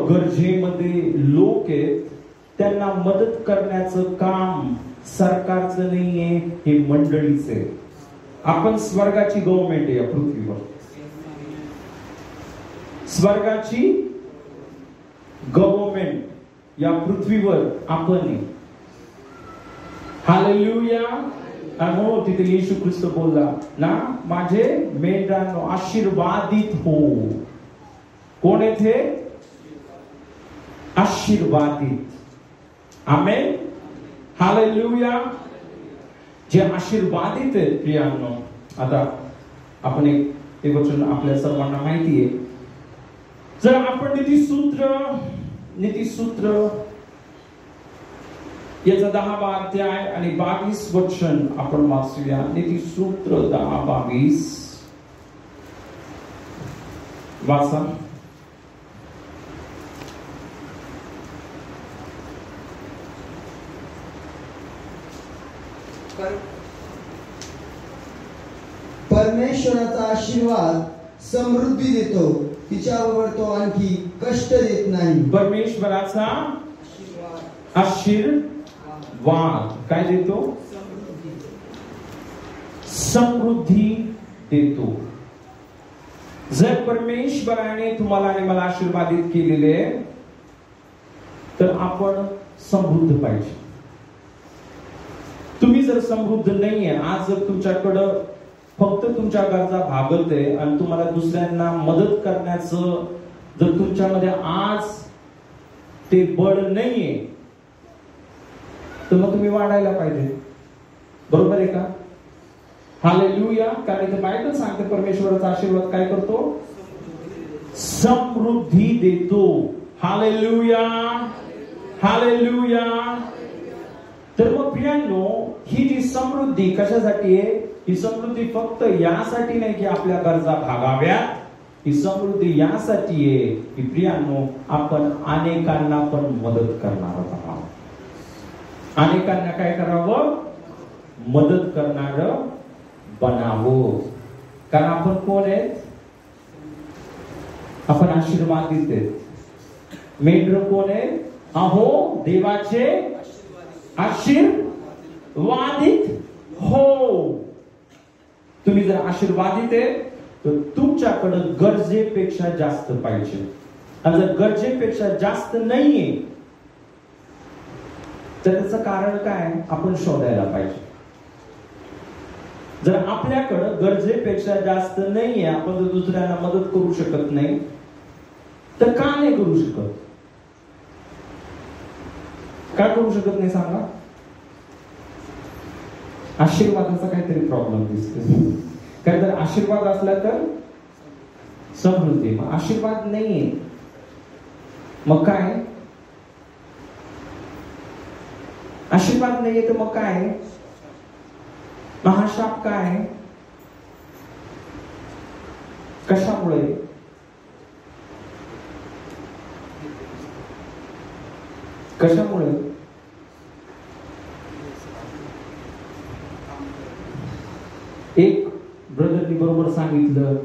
गरजेमध्ये लोक आहेत, त्यांना मदत करण्याचं काम सरकारचं नाहीये, हे मंडळीचं आहे. आपण स्वर्गाची गव्हर्नमेंट आहे या पृथ्वीवर, स्वर्गाची गव्हर्नमेंट या पृथ्वीवर आपण आहे. हालेलुया. म्हणून तिथे येशू ख्रिस्त बोलला ना, माझे मेंढरांनो आशीर्वादित हो. कोण येथे आशीर्वादित? आमेन. हालेलुया. जे आशीर्वादित आहेत प्रियांनो. आता आपण एक वचन आपल्या सर्वांना माहिती आहे. जर आपण नीतिसूत्र याचा 10 अध्याय आणि 22 वचन आपण वाचूया. नीतिसूत्र 10:22 वाचा. परमेश्वराचा आशीर्वाद समृद्धी देतो, तिच्याबरोबर तो आणखी कष्ट देत नाही. परमेश्वराचा आशीर्वाद काय देतो? समृद्धी देतो. जर परमेश्वराने तुम्हाला आणि मला आशीर्वादित केलेले तर आपण समृद्ध पाहिजे. तुम्ही जर समृद्ध नाहीये, आज जर तुमच्याकडं फक्त तुमच्या गरजा भागत आहे आणि तुम्हाला दुसऱ्यांना मदत करण्याचं जर तुमच्यामध्ये आज ते बळ नाहीये, तर मग तुम्ही वाढायला पाहिजे. बरोबर आहे का? हालेलुया. कारण इथे बायबल सांगते परमेश्वराचा आशीर्वाद काय करतो? समृद्धी देतो. हालेलुया. हालेलुया. तर मग प्रियांनो, ही जी समृद्धी कशासाठी आहे? ही समृद्धी फक्त यासाठी नाही की आपल्या गरजा भागाव्यात. ही समृद्धी यासाठी आहे की प्रियांनो, आपण अनेकांना पण मदत करणार आहोत. अनेकांना काय करावं? मदत करणार बनावं. कारण आपण कोण आहेत? आपण आशीर्वादित आहेत. मेंढर कोण आहे? अहो देवाचे आशीर्वादित हो. तुम्ही जर आशीर्वादित आहे तर तुमच्याकडे गरजेपेक्षा जास्त पाहिजे. आणि जर गरजेपेक्षा जास्त नाहीये तर त्याचं कारण काय? आपण शोधायला पाहिजे. जर आपल्याकडे गरजेपेक्षा जास्त नाहीये, आपण जर दुसऱ्यांना मदत करू शकत नाही, तर का नाही करू शकत? का करू शकत नाही सांगा? आशीर्वादाचा काहीतरी प्रॉब्लेम दिसतो. काय तर आशीर्वाद असला तर समृद्धी. मग आशीर्वाद नाहीये मग काय? आशीर्वाद नाहीये तर मग काय? महाशाप काय? कशामुळे? कशामुळे? एक ब्रदरनी बरोबर सांगितलं,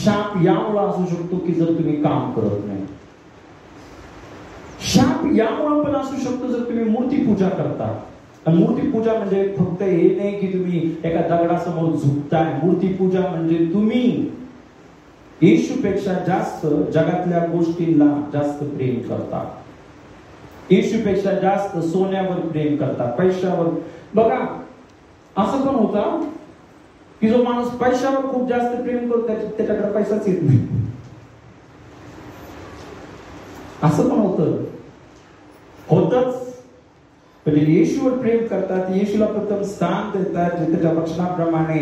शाप यामुळे असू शकतो की जर तुम्ही काम करत नाही. शाप यामुळे पण असू शकतो जर तुम्ही मूर्ती पूजा करता. आणि मूर्ती पूजा म्हणजे फक्त हे नाही की तुम्ही एका दगडासमोर झुकताय. मूर्ती पूजा म्हणजे तुम्ही येशूपेक्षा जास्त जगातल्या गोष्टींना जास्त प्रेम करता. येशूपेक्षा जास्त सोन्यावर प्रेम करता, पैशावर. बघा असं पण होतं की जो माणूस पैशावर खूप जास्त प्रेम करतो त्याच्याकडे पैसाच येत नाही. असं पण होतच. पण येशूवर प्रेम करतात, येशूला प्रथम स्थान देतात, त्याच्या वचनाप्रमाणे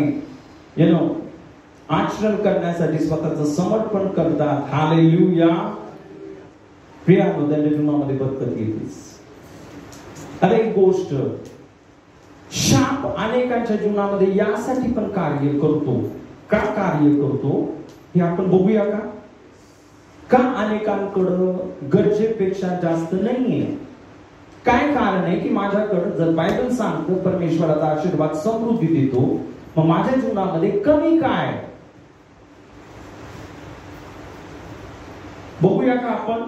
आचरण करण्यासाठी स्वतःचं समर्पण करतात. हालेलुया. प्रियांनो, त्यांच्या जीवनामध्ये बरकत येतेच. अरे एक गोष्ट, शाप अनेकांच्या जीवनामध्ये यासाठी पण कार्य करतो. का कार्य करतो हे आपण बघूया का? का अनेकांकडं गरजेपेक्षा जास्त नाहीये? काय कारण आहे की माझ्याकडे जर बायबल सांगतं परमेश्वराचा आशीर्वाद समृद्धी देतो, मग माझ्या जीवनामध्ये कमी काय? बघूया का आपण?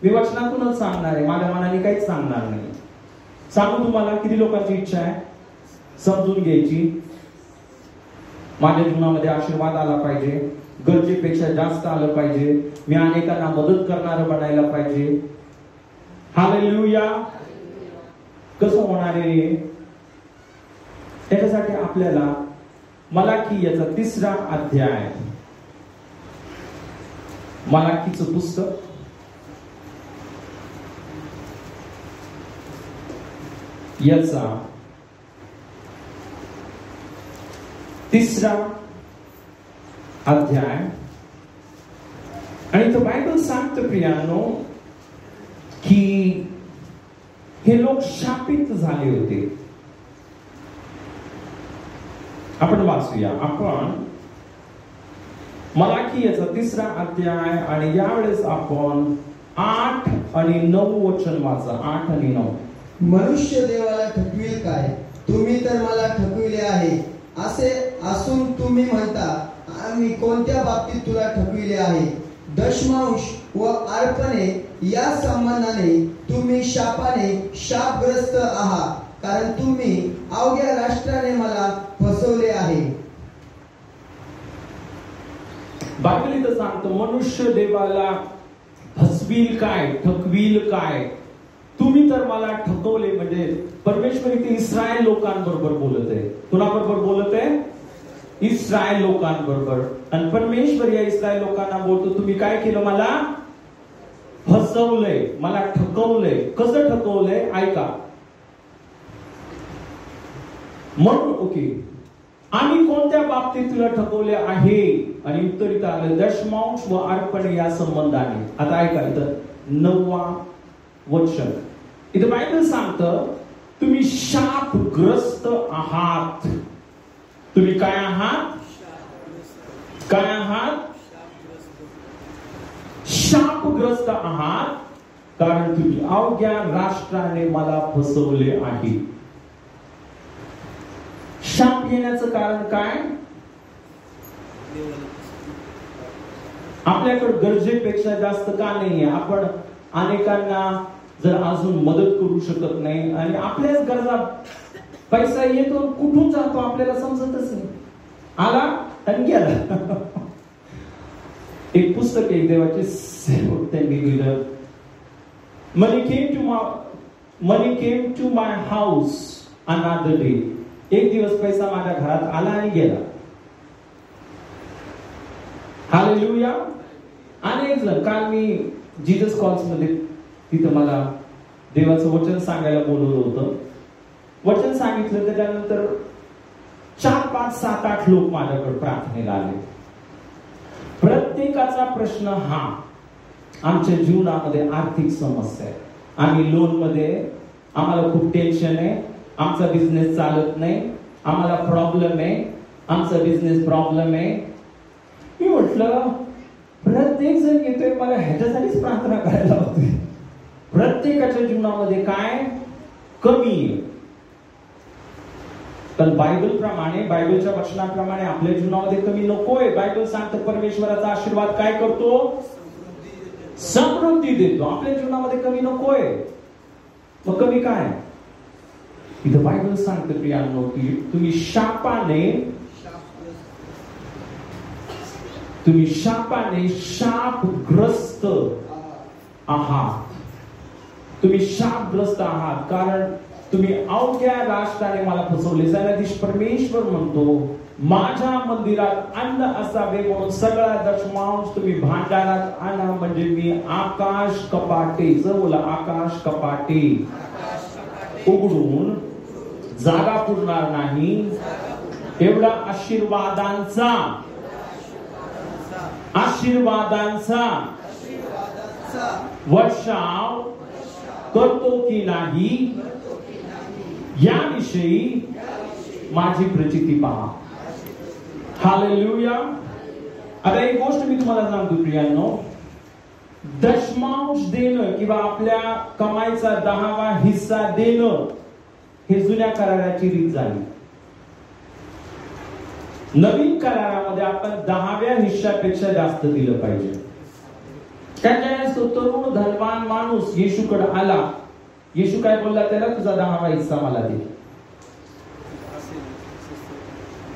मी वचनातूनच सांगणार आहे, माझ्या मनाने काहीच सांगणार नाही. सांगू तुम्हाला किती लोकांची इच्छा आहे समजून घ्यायची, माझ्या जीवनामध्ये आशीर्वाद आला पाहिजे, गरजेपेक्षा जास्त आलं पाहिजे, मी अनेकांना मदत करणारं बनायला पाहिजे. हालेलुया. कसं होणार आहे? त्याच्यासाठी आपल्याला मलाकी याचा 3रा अध्याय, मलाकीचं पुस्तक याचा 3रा अध्याय. आणि तो बायबल सांगतो प्रियांनो की हे लोक शापित झाले होते. आपण वाचूया. आपण मलाकी याचा 3रा अध्याय आणि यावेळेस आपण 8 आणि 9 वचन वाचा. 8 आणि 9. मनुष्य देवाला ठकवील काय? तुम्ही तर मला ठकविले आहे. असे असून तुम्ही म्हणता आम्ही कोणत्या बाबतीत तुला ठकविले आहे? दशमांश व अर्पणे या संबंधाने तुम्ही शापग्रस्त आहात, कारण तुम्ही अवघ्या राष्ट्राने मला फसवले आहे. बायबल इथं सांगतो मनुष्य देवाला फसवील काय, ठकवील काय? तुम्ही तर मला ठकवले. म्हणजे परमेश्वर इथे इस्रायल लोकांबरोबर बोलत आहे. कुणाबरोबर बोलत आहे? इस्रायल लोकांबरोबर. आणि परमेश्वर या इस्रायल लोकांना बोलतो तुम्ही काय केलं? मला फसवलंय, मला ठकवलंय. कसं ठकवलंय ऐका. म्हणून ओके, आम्ही कोणत्या बाबतीत तुला ठकवले आहे? आणि उत्तर इथं आलं दशमांश व अर्पण या संबंधाने. आता ऐका इथं 9वा वचन. इथं बायबल सांगतं तुम्ही शापग्रस्त आहात. तुम्ही काय आहात? काय आहात? शापग्रस्त आहात, कारण तुम्ही अवघ्या राष्ट्राने मला फसवले आहे. शाप येण्याचं कारण काय? आपल्याकडे गरजेपेक्षा जास्त का नाहीये? आपण अनेकांना जर अजून मदत करू शकत नाही आणि आपल्याच गरजा, पैसा येतो कुठून जातो आपल्याला समजतच नाही. आला आणि गेला. एक पुस्तक आहे देवाचे सेवक त्यांनी लिहिलं, money came to my house another day. एक दिवस पैसा माझ्या घरात आला आणि गेला. हालेलुया. अनेक जण, काल मी जीसस कॉल्स मध्ये तिथं मला देवाचं वचन सांगायला बोलवलं होतं. वचन सांगितलं त्याच्यानंतर 4, 5, 7, 8 लोक माझ्याकडे प्रार्थनेला आले. प्रत्येकाचा प्रश्न हा, आमच्या जीवनामध्ये आर्थिक समस्या आहे, आम्ही लोन मध्ये, आम्हाला खूप टेन्शन आहे, आमचा बिझनेस चालत नाही, आम्हाला प्रॉब्लेम आहे, आमचा बिझनेस प्रॉब्लेम आहे. मी म्हटलं प्रत्येक जण येतोय, मला ह्याच्यासाठीच प्रार्थना करायला होती. प्रत्येकाच्या जीवनामध्ये काय कमी आहे. पण बायबल प्रमाणे, बायबलच्या वचनाप्रमाणे आपल्या जीवनामध्ये कमी नकोय. बायबल सांगतं परमेश्वराचा आशीर्वाद काय करतो? समृद्धी देतो. आपल्या जीवनामध्ये कमी नकोय. मग कमी काय? इथं बायबल सांगतं प्रियांनो की तुम्ही शापाने शापग्रस्त आहात. तुम्ही शापग्रस्त आहात कारण तुम्ही अवघ्या राष्ट्राने मला फसवले. सैन्याधीश परमेश्वर म्हणतो माझ्या मंदिरात अन्न असावे म्हणून सगळा दशमांश तुम्ही भांडारात आणा, म्हणजे मी आकाश कपाटे, जवळ आकाश कपाटे उघडून जागा पुरणार नाही एवढा आशीर्वादांचा वर्षाव करतो की नाही याविषयी माझी प्रचिती पहा. हालेलुया. आता एक गोष्ट मी तुम्हाला सांगतो प्रियांनो, दशमांश देणं किंवा आपल्या कमाईचा 10वा हिस्सा देणं हे जुन्या कराराची रीत झाली. नवीन करारामध्ये आपण 10व्या हिस्सापेक्षा जास्त दिलं पाहिजे. त्यावेळेस तो तरुण धनवान माणूस येशूकडे आला. येशू काय बोलला त्याला, तुझा 10वा हिस्सा मला दे.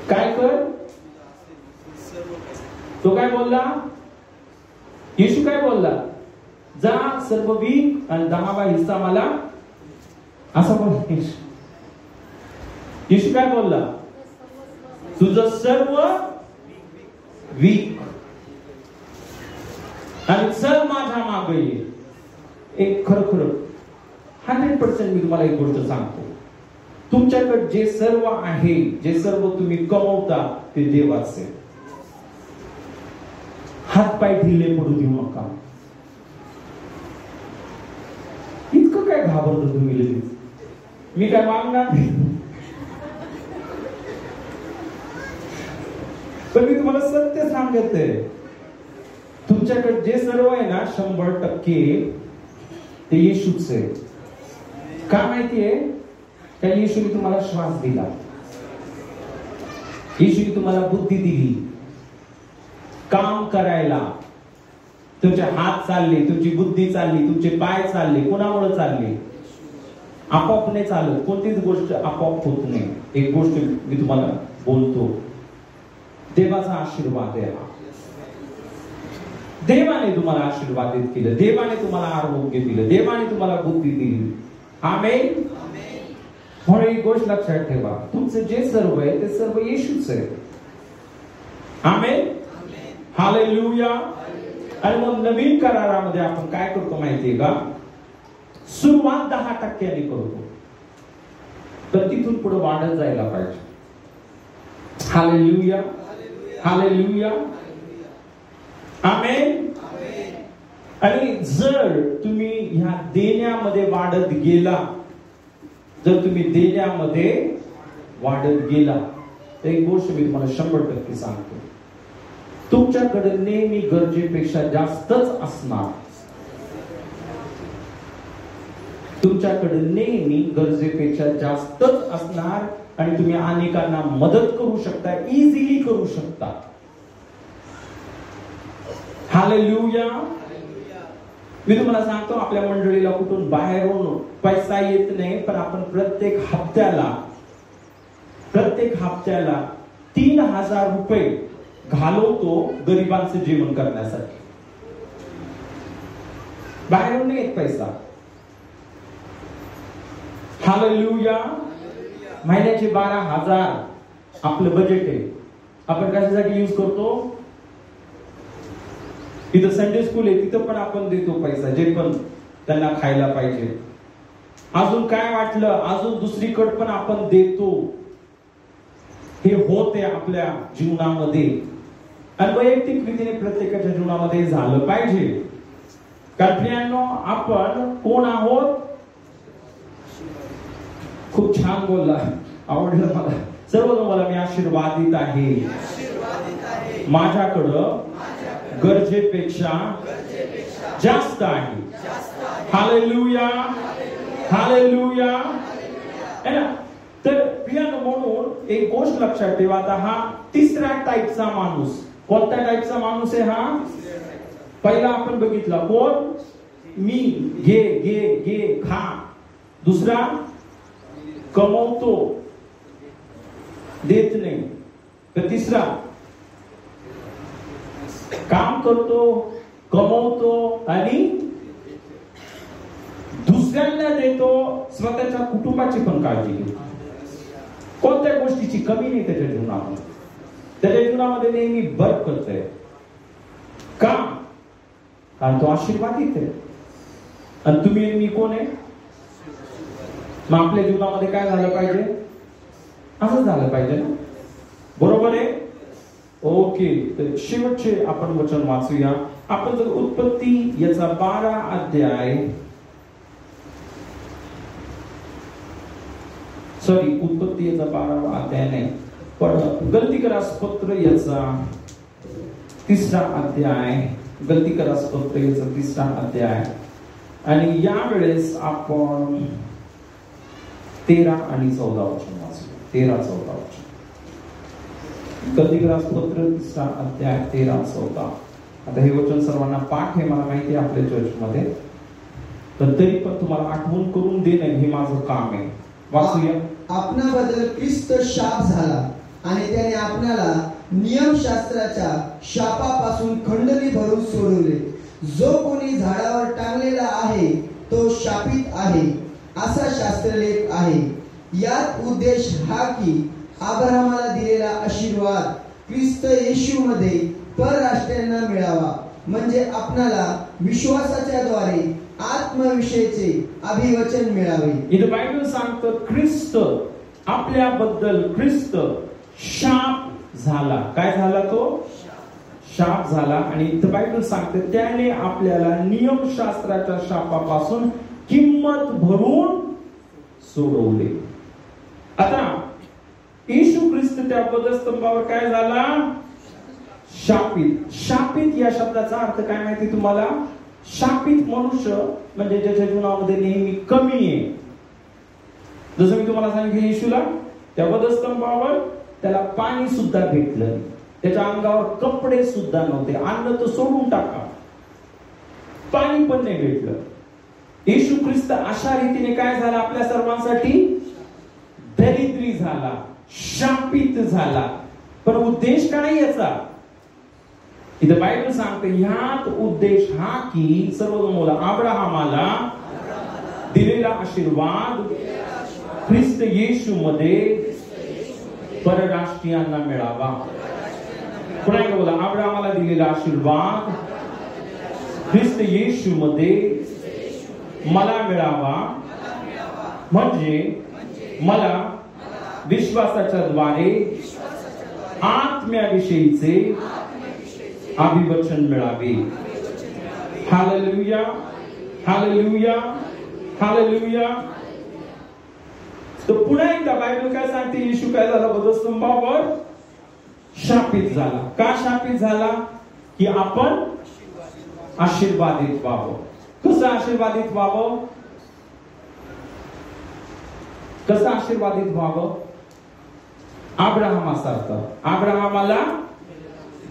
काय कर, तो काय बोलला, येशू काय बोलला, जा सर्व विक आणि 10वा हिस्सा मला, असं बोलला. येशू काय बोलला, तुझं सर्व विक आणि चल माझ्या मागे ये. एक खरं 100% मी तुम्हाला एक गोष्ट सांगतो, तुमच्याकडे जे सर्व आहे, जे सर्व तुम्ही कमवता ते देवाचे. हात पाय ढिले पडू देऊ नका. इतकं काय घाबरतो तुम्ही लगेच, मी काय मागणार नाही. पण मी तुम्हाला सत्य सांगते, तुमच्याकडे जे सर्व आहे ना 100% ते येशूच आहे. का माहितीये, त्या येशूने तुम्हाला श्वास दिला, येशूने तुम्हाला बुद्धी दिली काम करायला. तुमचे हात चालले, तुमची बुद्धी चालली, तुमचे पाय चालले. कोणामुळे चालले? आपोआप नाही चालत. कोणतीच गोष्ट आपोआप होत नाही. एक गोष्ट मी तुम्हाला बोलतो, देवाचा आशीर्वाद आहे हा. देवाने तुम्हाला आशीर्वादित केलं, देवाने तुम्हाला आरोग्य दिलं, देवाने तुम्हाला बुद्धी दिली. आमेन. म्हणून एक गोष्ट लक्षात ठेवा, तुमचं जे सर्व आहे ते सर्व येशूच आहे. आमेन. हालेलुया. आणि मग नवीन करारामध्ये आपण काय करतो माहितीये का, सुरुवात 10% करतो, तर तिथून पुढे वाढत जायला पाहिजे. हालेलुया. हालेलुया. आमेन. आणि जर तुम्ही ह्या देण्यामध्ये वाढत गेला, जर तुम्ही देण्यामध्ये वाढत गेला, तर एक गोष्ट मी तुम्हाला 100% सांगतो, तुमच्याकडे नेहमी गरजेपेक्षा जास्तच असणार. तुमच्याकडे नेहमी गरजेपेक्षा जास्तच असणार आणि तुम्ही अनेकांना मदत करू शकता, इझिली करू शकता. हालेलुया. मी तुम्हाला सांगतो, आपल्या मंडळीला कुठून बाहेरून पैसा येत नाही, पण आपण प्रत्येक हप्त्याला 3000 रुपये घालवतो गरिबांचे जेवण करण्यासाठी. बाहेरून नाही येत पैसा. हालेलुया. महिन्याचे 12,000 आपलं बजेट आहे. आपण कशासाठी यूज करतो? तिथं संडे स्कूल आहे, तिथं पण आपण देतो पैसा, जे पण त्यांना खायला पाहिजे. अजून काय वाटलं, अजून दुसरीकडे पण आपण देतो. हे होते आपल्या जीवनामध्ये, आणि वैयक्तिक रीतीने प्रत्येकाच्या जीवनामध्ये झालं पाहिजे. कारण आपण कोण आहोत? खूप छान बोलला, आवडलं मला. सर्व तुम्हाला मी आशीर्वादित आहे. माझ्याकडं गरजेपेक्षा जास्त आहे. हालेलुया. हालेलुया. तर प्रियानो, म्हणून एक गोष्ट लक्षात ठेवा, आता हा तिसऱ्या टाईपचा माणूस. कोणत्या टाईपचा माणूस आहे हा? पहिला आपण बघितला कोण? मी, घे घे घे खा. दुसरा कमवतो, देत नाही. तर तिसरा काम करतो, कमवतो आणि दुसऱ्यांना देतो, स्वतःच्या कुटुंबाची पण काळजी घेतो. कोणत्या गोष्टीची कमी नाही त्याच्या जीवनामध्ये. त्याच्या जीवनामध्ये नेहमी बरकत आहे. का? कारण तो आशीर्वादित आहे. आणि तुम्ही मी कोण आहे? मग आपल्या जीवनामध्ये काय झालं पाहिजे? असं झालं पाहिजे ना, बरोबर आहे? ओके. तर शेवटचे आपण वचन वाचूया. आपण जर उत्पत्ती याचा 12 अध्याय, सॉरी उत्पत्ती याचा 12वा अध्याय नाही, पण गलतीकरास पत्र याचा 3रा अध्याय, गलतीकरास पत्र याचा 3रा अध्याय, आणि यावेळेस आपण 13 आणि 14 वचन वाचू. 13-14 वचन. गलतीकरास पत्र 3रा अध्याय 13-14. आता हे वचन सर्वांना पाठ आहे, मला माहिती आहे आपल्या चर्चमध्ये, पण तरी पण तुम्हाला आठवण करून देणं हे माझं काम आहे. वाचूया. आपणाबद्दल ख्रिस्त शाप झाला आणि त्याने आपल्याला नियमशास्त्राच्या शापापासून खंडणी भरून सोडवले. जो कोणी झाडावर टांगलेला आहे तो शापित आहे असा शास्त्रलेख आहे. यात उद्देश हा की अब्राहमाला दिलेला आशीर्वाद ख्रिस्त येशूमध्ये परराष्ट्रीयांना मिळावा, म्हणजे आपणाला विश्वासाच्या द्वारे आत्मविषयीचे अभिवचन मिळावे. इथे बायबल सांगतं ख्रिस्त आपल्याबद्दल ख्रिस्त शाप झाला. काय झाला? तो शाप झाला. आणि इथे बायबल सांगते त्याने आपल्याला नियमशास्त्राच्या शापापासून किंमत भरून सोडवले. आता येशू ख्रिस्त त्या पदस्तंभावर काय झाला? शापित. शापित या शब्दाचा अर्थ काय माहिती तुम्हाला? शापित मनुष्य म्हणजे ज्याच्या जीवनामध्ये नेहमी कमी आहे. जसं मी तुम्हाला सांगितलं, येशूला त्या वधस्तंभावर त्याला पाणी सुद्धा भेटलं, त्याच्या अंगावर कपडे सुद्धा नव्हते, अन्न तर सोडून टाका, पाणी पण नाही भेटलं. येशू ख्रिस्त अशा रीतीने काय झाला? आपल्या सर्वांसाठी दरिद्री झाला, शापित झाला. पण उद्देश काय याचा? इथं बायबल सांगते ह्यात उद्देश हा की सर्व अब्राहमाला दिलेला आशीर्वाद ख्रिस्त येशू मध्ये परराष्ट्रीयांना मिळावा. पुन्हा एकदा बोला, अब्राहमाला दिलेला आशीर्वाद ख्रिस्त येशू मध्ये मला मिळावा, म्हणजे मला विश्वासाच्या द्वारे आत्म्याविषयीचे अभिवचन मिळावे. Hallelujah, hallelujah, hallelujah. तर पुन्हा एकदा बायबल काय सांगते? येशू काय झाला? वधस्तंभावर शापित झाला. का शापित झाला? की आपण आशीर्वादित व्हावं. कसं आशीर्वादित व्हावं? कसं आशीर्वादित व्हावं? अब्राहमासारखं. अब्राहमाला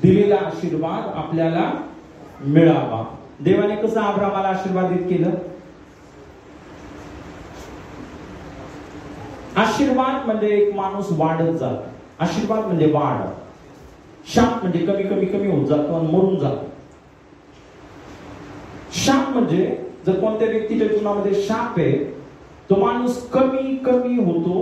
दिलेला आशीर्वाद आपल्याला मिळावा. देवाने कसं अब्राहमाला आशीर्वादित केलं? आशीर्वाद म्हणजे एक माणूस वाढत जातो. आशीर्वाद म्हणजे वाढ. शाप म्हणजे कमी कमी कमी होत जातो आणि मरून जातो. शाप म्हणजे जर कोणत्या व्यक्तीच्या जीवनामध्ये शाप आहे, तो माणूस कमी कमी होतो,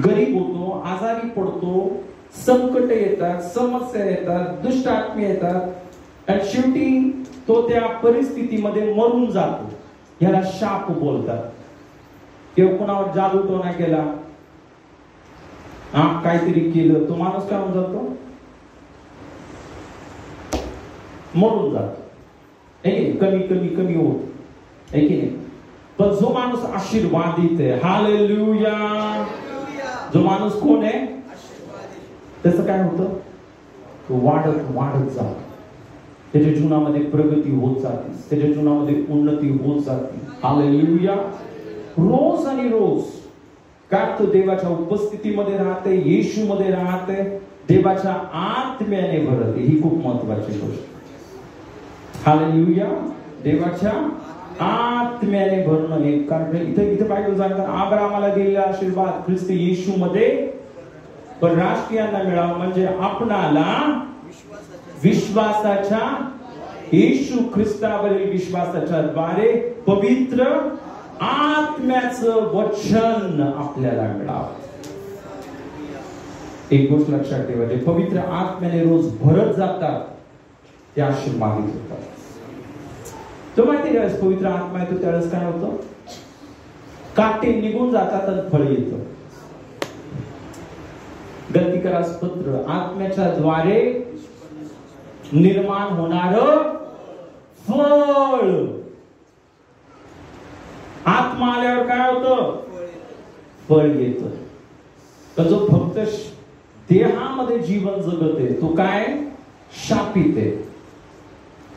गरीब होतो, आजारी पडतो, संकट येतात, समस्या येतात, दुष्ट आत्मे येतात आणि शेवटी तो त्या परिस्थितीमध्ये मरून जातो. याला शाप बोलतात. किंवा कोणावर जादूटोणा केला, काहीतरी केलं, तो माणूस काय होऊन जातो? मरून जातो. कमी कमी कमी होत आहे की नाही? पण जो माणूस आशीर्वादित आहे, हालेलुया, जो माणूस कोण आहे? त्याचं काय होतं? तो वाढत वाढत जातो. त्याच्या जीवनामध्ये प्रगती होत जाते, त्याच्या जीवनामध्ये उन्नती होत जाते. हालेलुया. रोज आणि रोज काय तो देवाच्या उपस्थितीमध्ये राहते, येशू मध्ये राहते, देवाच्या आत्म्याने भरते. ही खूप महत्वाची गोष्ट. हालेलुया. देवाच्या आत्म्याने भरणं हे. कारण इथे बायबल सांगतात अब्राहमाला दिलेला आशीर्वाद ख्रिस्त येशू मध्ये परराष्ट्रीयांना मिळावा, म्हणजे आपणाला विश्वासाच्या येशू ख्रिस्तावरील विश्वासाच्या द्वारे पवित्र आत्म्याचं वचन आपल्याला मिळावं. एक गोष्ट लक्षात ठेवा, जे पवित्र आत्म्याने रोज भरत जातात ते आशीर्वादित होतात. तो माहिती ज्यावेळेस पवित्र आत्मा येतो त्यावेळेस काय होतं? काटे निघून जातात आणि फळ येतं. गलतीकरास्पत्र आत्म्याच्या द्वारे निर्माण होणार फळ. आत्मा आल्यावर काय होतं? फळ येतं. तर जो फक्त देहामध्ये जीवन जगत आहे तो काय? शापित आहे.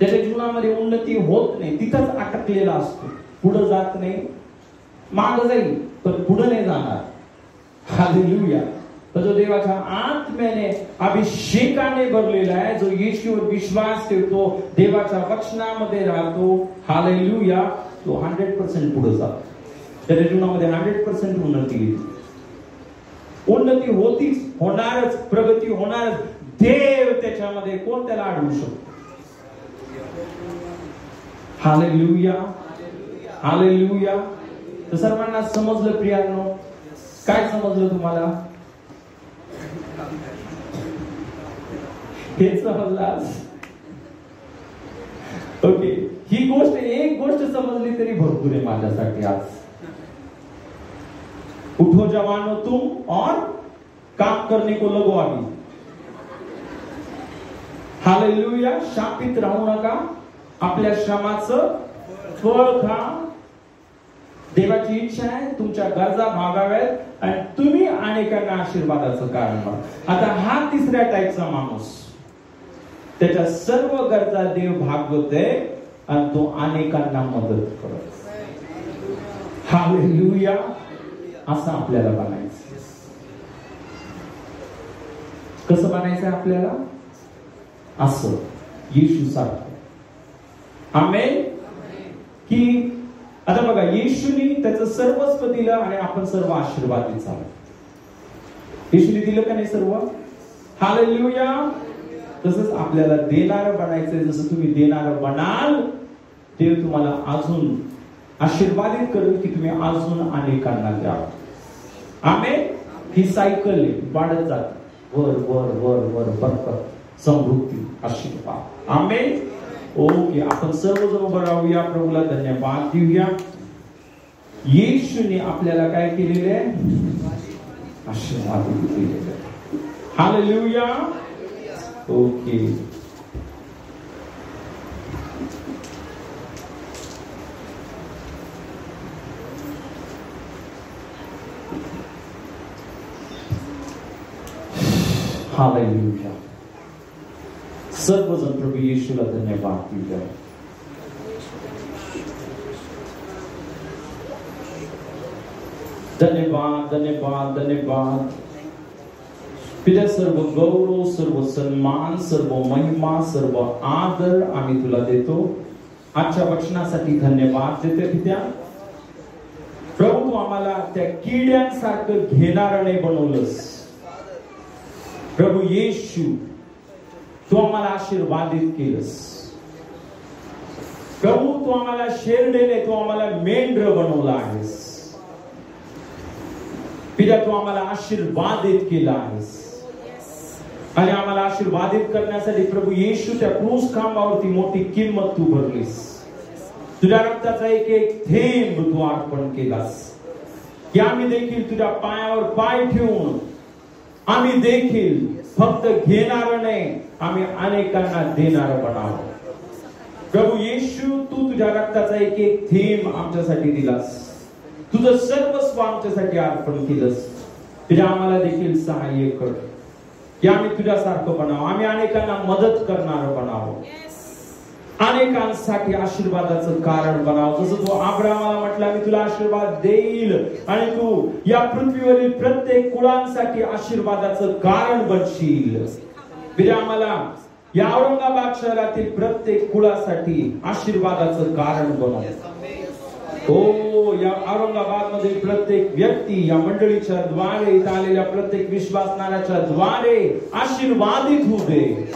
त्याच्या जीवनामध्ये उन्नती होत नाही, तिथंच अटकलेला असतो, पुढे जात नाही. मागे जाईल पण पुढे नाही जाणार. हालेलुया. तर जो देवाच्या आत्म्याने अभिषेकाने भरलेला आहे, जो येशूवर विश्वास ठेवतो, देवाच्या वचनामध्ये राहतो, हालेलुया, तो 100% पुढे जातो. त्याच्या जीवनामध्ये 100% उन्नती होतीच, होणारच, प्रगती होणारच. देव त्याच्यामध्ये कोण त्याला अडवू शकतो? Hallelujah, hallelujah. तर सर्वांना समजलं प्रियांनो? काय समजलं तुम्हाला? हे समजलं? ओके, ही गोष्ट, एक गोष्ट समजली तरी भरपूर आहे माझ्यासाठी आज. उठो जवानो तुम और काम करने को लगो अभी. हालेलुया. शापित राहू नका, आपल्या श्रमाचं फळ खा. देवाची इच्छा आहे तुमच्या गरजा भागाव्यात आणि तुम्ही अनेकांना आशीर्वादाचं कारण व्हा. आता हा तिसऱ्या टाईपचा माणूस, त्याच्या सर्व गरजा देव भागवते आणि तो अनेकांना मदत करत. हालेलुया. असं आपल्याला बनायचं. कसं बनायचं आपल्याला? असं येशू सारखं. आमेन. की आता बघा, येशूनी त्याचं सर्वस्व दिलं आणि आपण सर्व आशीर्वादित झालो. येशूनी दिलं का नाही सर्व? हालेलुया. तसंच आपल्याला देणारं बनायचंय. जसं तुम्ही देणारं बनाल, देव तुम्हाला अजून आशीर्वादित करेल की तुम्ही अजून अनेकांना द्या. आमेन. ही सायकल आहे, वाढत जात, वर वर वर वर बरकत, समृद्धी, आशीर्वाद. आमेन. ओके, आपण सर्वजण उभं राहूया, प्रभूला धन्यवाद देऊया. येशूने आपल्याला काय केलेले आहे? आशीर्वादित केलेले. हालेलुया. ओके. हालेलुया. सर्वजण प्रभू येशूला धन्यवाद देऊया. धन्यवाद, धन्यवाद, धन्यवाद. पिता, सर्व गौरव, सर्व सन्मान, सर्व महिमा, सर्व आदर आम्ही तुला देतो. आजच्या वचनासाठी धन्यवाद देते पित्या. प्रभू, तू आम्हाला त्या किड्यांसारखं घेणारं नाही बनवलंस. प्रभू येशू, तू आम्हाला आशीर्वादित केलंस. प्रभू, तू आम्हाला शेरडेने, तू आम्हाला मेंढर बनवला आहेस. पिता, तू आम्हाला आशीर्वादित केला आहेस आणि आम्हाला आशीर्वादित करण्यासाठी प्रभू येशू त्या क्रूस खांबावरती मोठी किंमत तू भरलीस. तुझ्या रक्ताचा एक एक थेंब तू अर्पण केलास की आम्ही देखील तुझ्या पायावर पाय ठेवून आम्ही देखील फक्त घेणारं नाही, आम्ही अनेकांना देणारं बनावं. प्रभू येशू, तू तुझ्या रक्ताचा एक एक थेंब आमच्यासाठी दिलास. तुझं सर्वस्व आमच्यासाठी अर्पण केलंस. तुझ्या आम्हाला देखील सहाय्य कर की आम्ही तुझ्यासारखं बनावं, आम्ही अनेकांना मदत करणारं बनावं, अनेकांसाठी आशीर्वादाचं कारण बनावं. जसं तू अब्राहमाला म्हटलं, मी तुला आशीर्वाद देईल आणि तू या पृथ्वीवरील प्रत्येक कुळांसाठी आशीर्वादाचं कारण बनशील. विद्या, आम्हाला या औरंगाबाद शहरातील प्रत्येक कुळासाठी आशीर्वादाचं कारण बनव. हो, या औरंगाबाद मधील प्रत्येक व्यक्ती, या मंडळीच्या द्वारे, इथं आलेल्या प्रत्येक विश्वासणाऱ्याच्या द्वारे आशीर्वादित होऊ दे.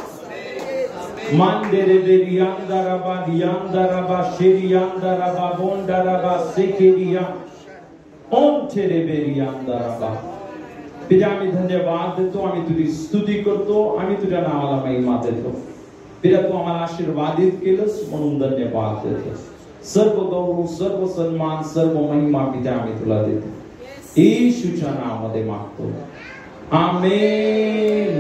मांदेरे बेरी अंधाराबा दियांधाराबा शेरी अंधाराबा बोंडाराबा सेकेरिया ओम चेरे बेरी अंधाराबा. पिता, आम्ही धन्यवाद देतो, आम्ही तुझी स्तुती करतो, आम्ही तुझ्या नावाला महिमा देतो. पिता, तू आम्हाला आशीर्वादित केलंस म्हणून धन्यवाद देतो. सर्व गौरव, सर्व सन्मान, सर्व महिमा पिता आम्ही तुला देतो. येशूच्या नावामध्ये मागतो. आमेन.